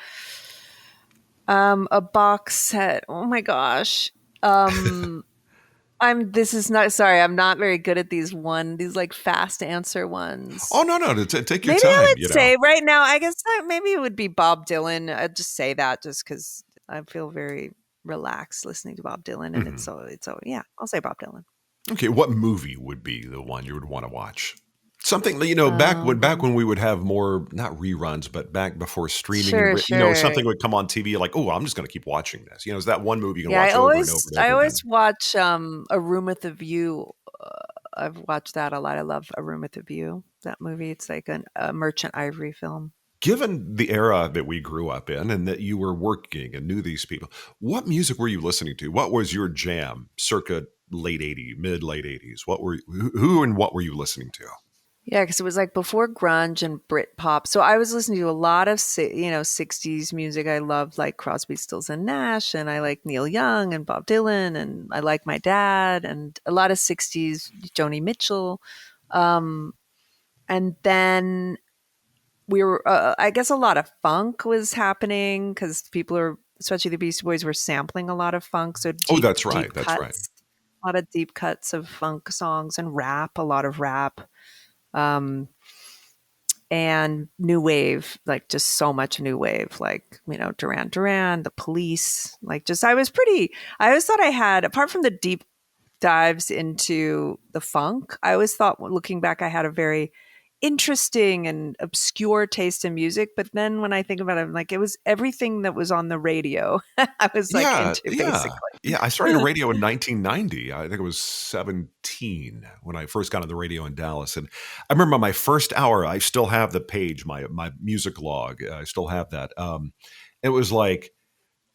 box set. Oh my gosh. Um, this is not, sorry, I'm not very good at these like fast answer Oh ones. no, take your Maybe I time. would say right now, I guess maybe it would be Bob Dylan. I'd just say that just because I feel very relaxed listening to Bob Dylan, and Mhm. yeah, I'll say Bob Dylan. Okay, what movie would be the one you would want to watch? Something back Um, when we would have more not reruns, but back before streaming and sure, sure. something would come on TV like, oh, I'm just going to keep watching this. Is that one movie you can Yeah, watch over and over and I over always again? watch A Room with a View. I've watched that a lot. I love A Room with a View. That movie. It's like a Merchant Ivory film. Given the era that we grew up in and that you were working and knew these people, what music were you listening to? What was your jam circa late 80s, mid late 80s? Who and what were you listening to? Yeah, because it was like before grunge and Britpop. So I was listening to a lot of 60s music. I loved like Crosby, Stills and Nash, and I like Neil Young and Bob Dylan, and I like my dad, and a lot of 60s Joni Mitchell. Um, and then we were, I guess, a lot of funk was happening because people are, especially the Beastie Boys, were sampling a lot of funk. So Oh, deep, that's right. deep That's right. cuts, a lot of deep cuts of funk songs, and rap, a lot of rap. Um, and new wave, like just so much new wave, like, Duran Duran, the Police, like just, I always thought I had, apart from the deep dives into the funk, I always thought, looking back, I had a very interesting and obscure taste in music. But then when I think about it, I'm like, it was everything that was on the radio. I was like Yeah, into yeah. basically. Yeah, I started in radio in 1990. I think it was 17 when I first got on the radio in Dallas. And I remember my first hour, I still have the page, my music log. I still have that. It was like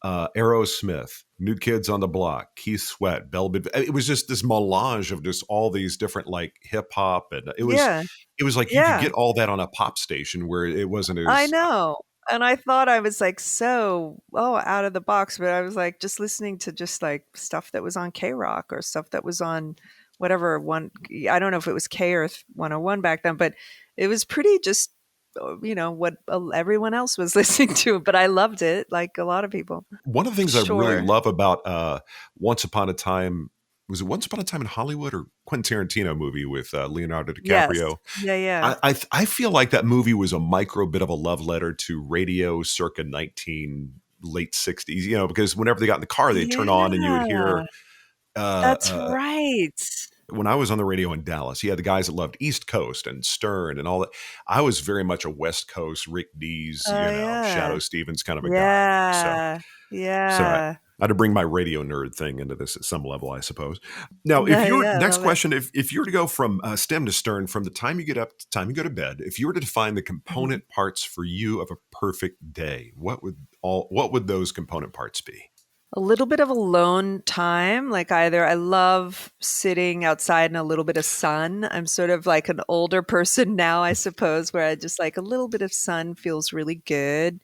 Aerosmith, New Kids on the Block, Keith Sweat, Bell Biv. It was just this melange of just all these different like hip hop, and Yeah. it was like you could Yeah. get all that on a pop station where it wasn't I as know. And I thought I was like out of the box, but I was like just listening to just like stuff that was on K Rock or stuff that was on whatever one. I don't know if it was K or 101 back then, but it was pretty just, what everyone else was listening to. But I loved it, like a lot of people. one of the things I really Sure. love about Once Upon a Time. Was it Once Upon a Time in Hollywood or Quentin Tarantino movie with Leonardo Yes. DiCaprio? Yeah. Yeah. I feel like that movie was a micro bit of a love letter to radio circa 19 late 60s. Because whenever they got in the car, they'd turn on and you would hear. Yeah. Uh, That's uh, right. when I was on the radio in Dallas, you had the guys that loved East Coast and Stern and all that. I was very much a West Coast Rick Dees, Oh, Shadow yeah. Stevens kind of a guy. Yeah. So I Yeah. had to bring my radio nerd thing into this at some level, I suppose. Now, if No, you were yeah. I next love it. question, if you were to go from stem to stern, from the time you get up to the time you go to bed, if you were to define the Mhm. component parts for you of a perfect day, what would those component parts be? A little bit of alone time. Like either I love sitting outside in a little bit of sun. I'm sort of like an older person now, I suppose, where I just like a little bit of sun feels really good.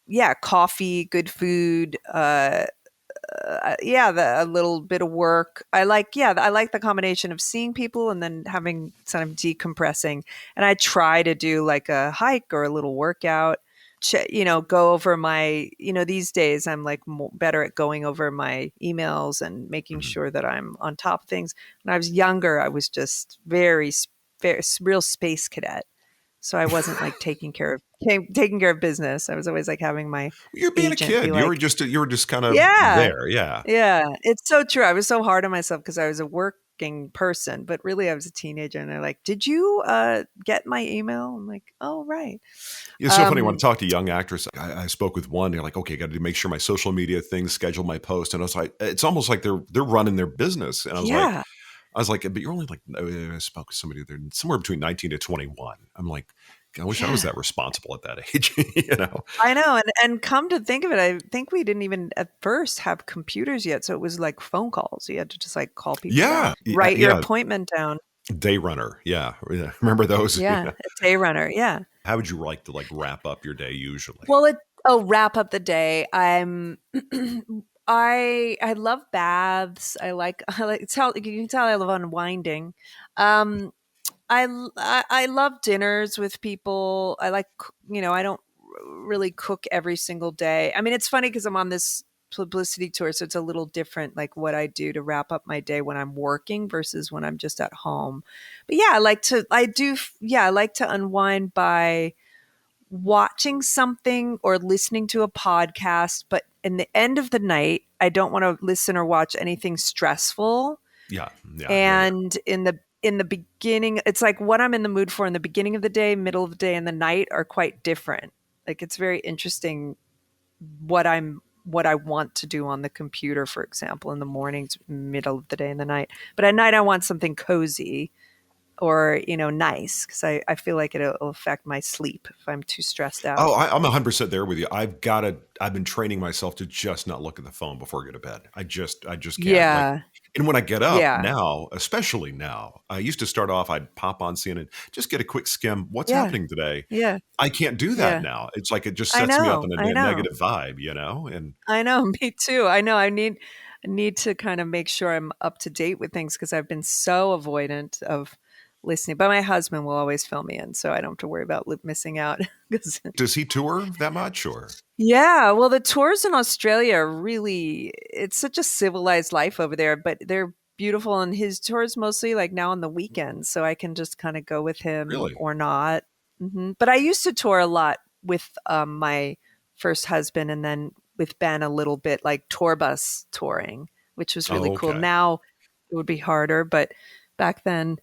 Yeah, coffee, good food. Yeah, a little bit of work. I like the combination of seeing people and then having sort of decompressing. And I try to do like a hike or a little workout. Go over my, these days I'm like better at going over my emails and making Mhm. sure that I'm on top of things. When I was younger, I was just very real space cadet. So I wasn't like taking care of business. I was always like having my You're being a agent be kid. like, You were just kind of yeah, there. Yeah. yeah, it's so true. I was so hard on myself because I was a working person, but really I was a teenager. And they're like, "Did you get my email?" I'm like, "Oh, right." It's so funny when I Um, talk to young actors. I spoke with one. They're like, "Okay, got to make sure my social media things, schedule my post." And I was like, "It's almost like they're running their business." And yeah, I was like, "But you're only like," I spoke with somebody. They're somewhere between 19 to 21. I'm like, I wish I was Yeah. that responsible at that age, you know? I know, and come to think of it, I think we didn't even at first have computers yet, so it was like phone calls. You had to just like call people back, Yeah. write your Yeah. appointment down. Day runner. Yeah. Yeah. Remember those? Yeah, Yeah. a day runner. Yeah. How would you like to like wrap up your day usually? Well, wrap up the day. I love baths. I like tell you can tell I love unwinding. Um, I love dinners with people. I like, I don't really cook every single day. I mean, it's funny because I'm on this publicity tour, so it's a little different, like what I do to wrap up my day when I'm working versus when I'm just at home. But yeah, I like to unwind by watching something or listening to a podcast. But in the end of the night, I don't want to listen or watch anything stressful. Yeah. Yeah. Yeah. Yeah. And in the beginning, it's like what I'm in the mood for in the beginning of the day, middle of the day, and the night are quite different. Like it's very interesting what I want to do on the computer, for example, in the mornings, middle of the day, and the night. But at night, I want something cozy or nice because I feel like it'll affect my sleep if I'm too stressed out. Oh, I'm 100% there with you. I've been training myself to just not look at the phone before I go to bed. I just can't. Like, Yeah, and when I get up yeah, now, especially now, I used to start off, I'd pop on CNN, just get a quick skim. What's yeah, happening today? yeah, I can't do that yeah. now. It's like it just I sets me up know, in a I know. negative vibe, you know? And I know, me too. I know. I need to kind of make sure I'm up to date with things because I've been so avoidant of listening. But my husband will always fill me in, so I don't have to worry about missing out. 'Cause- does he tour that much or? yeah, well, the tours in Australia are really it's such a civilized life over there, but they're beautiful. And his tours mostly like now on the weekends, so I can just kind of go with him Really? or not. But I used to tour a lot with my first husband, and then with Ben a little bit, like tour bus touring, which was really Oh, cool. okay. Now it would be harder, but back then,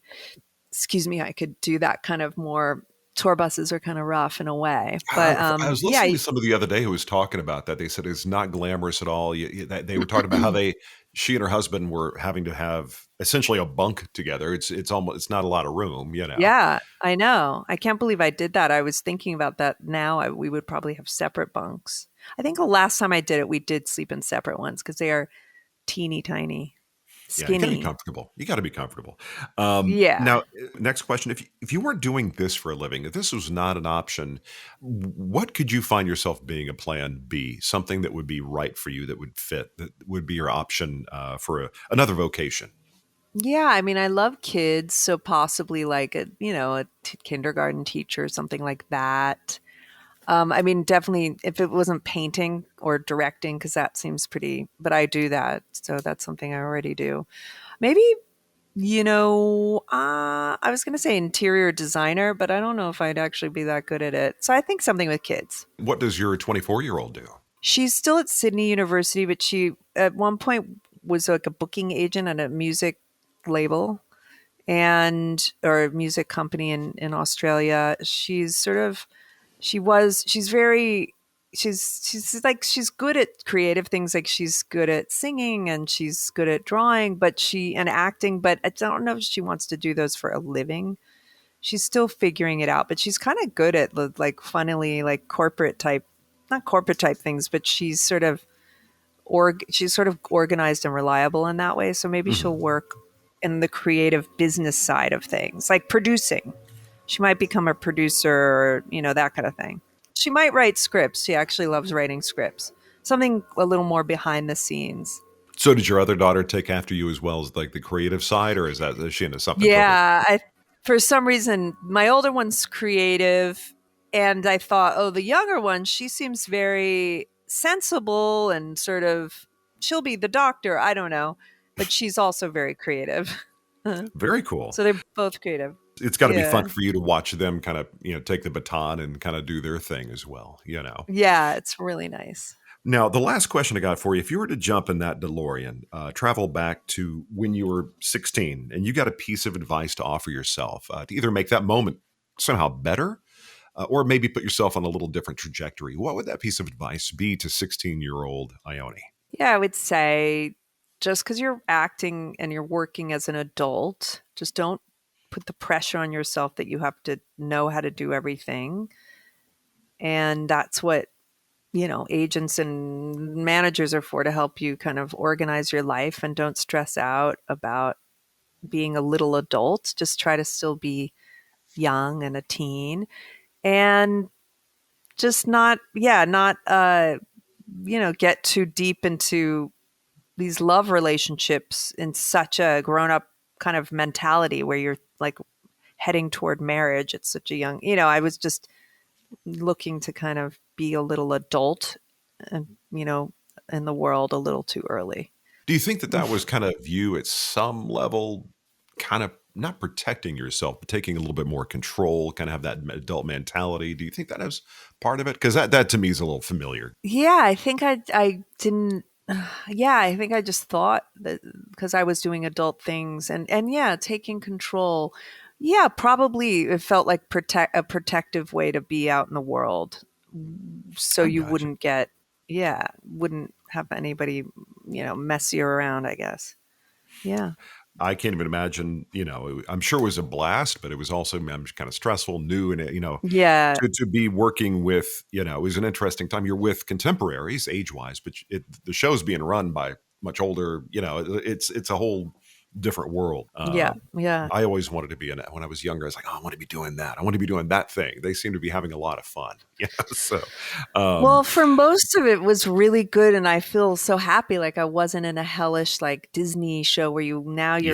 excuse me, I could do that kind of more. Tour buses are kind of rough in a way, but I was yeah, listening to somebody the other day who was talking about that. They said it's not glamorous at all. They were talking about how she and her husband were having to have essentially a bunk together. It's not a lot of room, you know. yeah, I know. I can't believe I did that. I was thinking about that now. We would probably have separate bunks. I think the last time I did it, we did sleep in separate ones because they are teeny tiny, Yeah, you got to be skinny. comfortable. You got to be comfortable. Yeah. Now, next question: if you weren't doing this for a living, if this was not an option, what could you find yourself being a plan B? Something that would be right for you, that would fit, that would be your option for another vocation. Yeah, I mean, I love kids, so possibly like a kindergarten teacher, something like that. I mean, definitely if it wasn't painting or directing, because that seems pretty, but I do that, so that's something I already do. Maybe I was going to say interior designer, but I don't know if I'd actually be that good at it. So I think something with kids. What does your 24-year-old do? She's still at Sydney University, but she at one point was like a booking agent at a music label and or a music company in Australia. She's very she's good at creative things, like she's good at singing and she's good at drawing and acting, but I don't know if she wants to do those for a living. She's still figuring it out, but she's kind of good at like funnily like corporate type, not corporate type things, but she's sort of organized and reliable in that way. So maybe she'll Mhm. work in the creative business side of things, like producing. She might become a producer or, that kind of thing. She might write scripts. She actually loves writing scripts. Something a little more behind the scenes. So, did your other daughter take after you as well as like the creative side, or is she into something totally? Yeah, for some reason my older one's creative, and I thought, oh, the younger one, she seems very sensible and sort of she'll be the doctor, I don't know, but she's also very creative. Very cool. So they're both creative. It's got to be fun Yeah. for you to watch them kind of, take the baton and kind of do their thing as well, you know. Yeah, it's really nice. Now, the last question I got for you: if you were to jump in that DeLorean, travel back to when you were 16, and you got a piece of advice to offer yourself to either make that moment somehow better, or maybe put yourself on a little different trajectory, what would that piece of advice be to 16-year-old Ione? Yeah, I would say just because you're acting and you're working as an adult, just don't put the pressure on yourself that you have to know how to do everything. And that's what, agents and managers are for, to help you kind of organize your life and don't stress out about being a little adult. Just try to still be young and a teen, and just not get too deep into these love relationships in such a grown-up kind of mentality where you're like heading toward marriage at such a young, I was just looking to kind of be a little adult and, in the world a little too early. Do you think that that was kind of you at some level, kind of not protecting yourself, but taking a little bit more control, kind of have that adult mentality? Do you think that is part of it? Because that to me is a little familiar. Yeah, I think I didn't. Yeah, I think I just thought that because I was doing adult things and yeah, taking control. Yeah, probably it felt like a protective way to be out in the world, so I you gotcha. wouldn't have anybody, mess you around, I guess. Yeah. I can't even imagine, I'm sure it was a blast, but it was also kind of stressful, new, and, Yeah. to be working with, it was an interesting time. You're with contemporaries age-wise, but the show's being run by much older, it's a whole different world. Yeah. Yeah. I always wanted to be in it. When I was younger, I was like, oh, I want to be doing that. I want to be doing that thing. They seem to be having a lot of fun. Yeah. So, Well, for most of it was really good, and I feel so happy. Like I wasn't in a hellish like Disney show where you're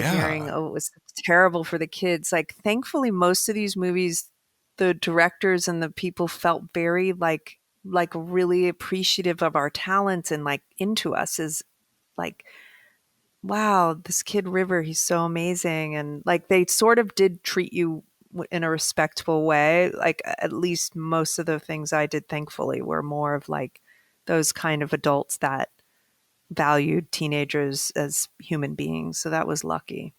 hearing, yeah, oh, it was terrible for the kids. Like thankfully, most of these movies, the directors and the people felt very like really appreciative of our talents and like into us as like, wow, this kid River, he's so amazing. And like they sort of did treat you in a respectful way. Like at least most of the things I did, thankfully, were more of like those kind of adults that valued teenagers as human beings. So that was lucky.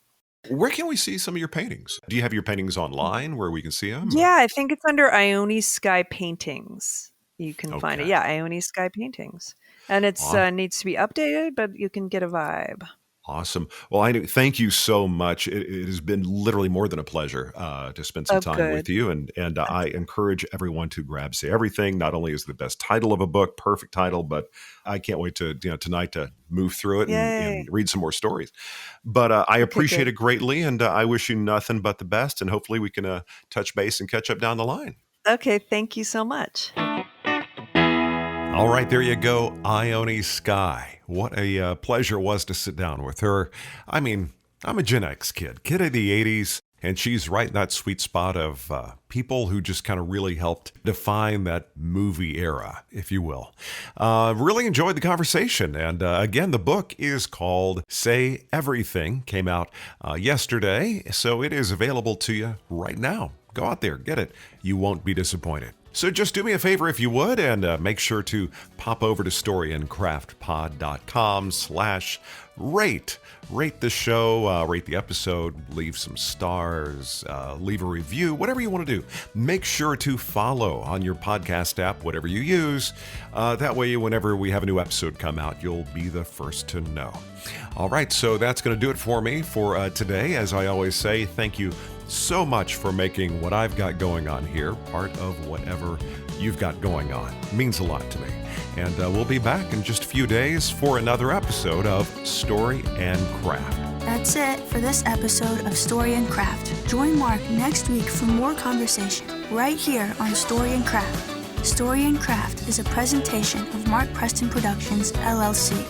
where can we see some of your paintings? Do you have your paintings online where we can see them? Yeah, I think it's under Ione Skye Paintings. You can find it. Okay. Yeah, Ione Skye Paintings. And it's Aw- needs to be updated, but you can get a vibe. Awesome. Well, thank you so much. It has been literally more than a pleasure to spend some Oh, time good. with you. And I encourage everyone to grab Say Everything. Not only is it the best title of a book, perfect title, but I can't wait to, tonight to move through it and Yay. read some more stories. But I Okay, appreciate good. it greatly. And I wish you nothing but the best. And hopefully we can touch base and catch up down the line. Okay, thank you so much. All right, there you go, Ione Skye. What a pleasure it was to sit down with her. I mean, I'm a Gen X kid of the 80s, and she's right in that sweet spot of people who just kind of really helped define that movie era, if you will. Really enjoyed the conversation. And again, the book is called Say Everything, came out yesterday, so it is available to you right now. Go out there, get it. You won't be disappointed. So just do me a favor if you would, and make sure to pop over to storyandcraftpod.com/rate. Rate the show, rate the episode, leave some stars, leave a review, whatever you want to do. Make sure to follow on your podcast app, whatever you use. That way, whenever we have a new episode come out, you'll be the first to know. All right, so that's going to do it for me for today. As I always say, thank you so much for making what I've got going on here part of whatever you've got going on. It means a lot to me. And we'll be back in just a few days for another episode of Story and Craft. That's it for this episode of Story and Craft. Join Mark next week for more conversation right here on Story and Craft. Story and Craft is a presentation of Mark Preston Productions, LLC.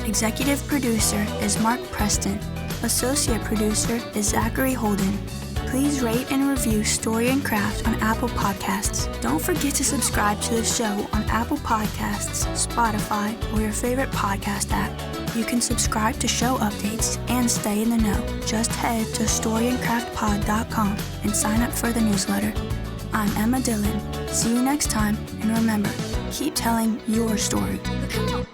Executive producer is Mark Preston. Associate producer is Zachary Holden. Please rate and review Story and Craft on Apple Podcasts. Don't forget to subscribe to the show on Apple Podcasts, Spotify, or your favorite podcast app. You can subscribe to show updates and stay in the know. Just head to storyandcraftpod.com and sign up for the newsletter. I'm Emma Dillon. See you next time, and remember, keep telling your story. Come on.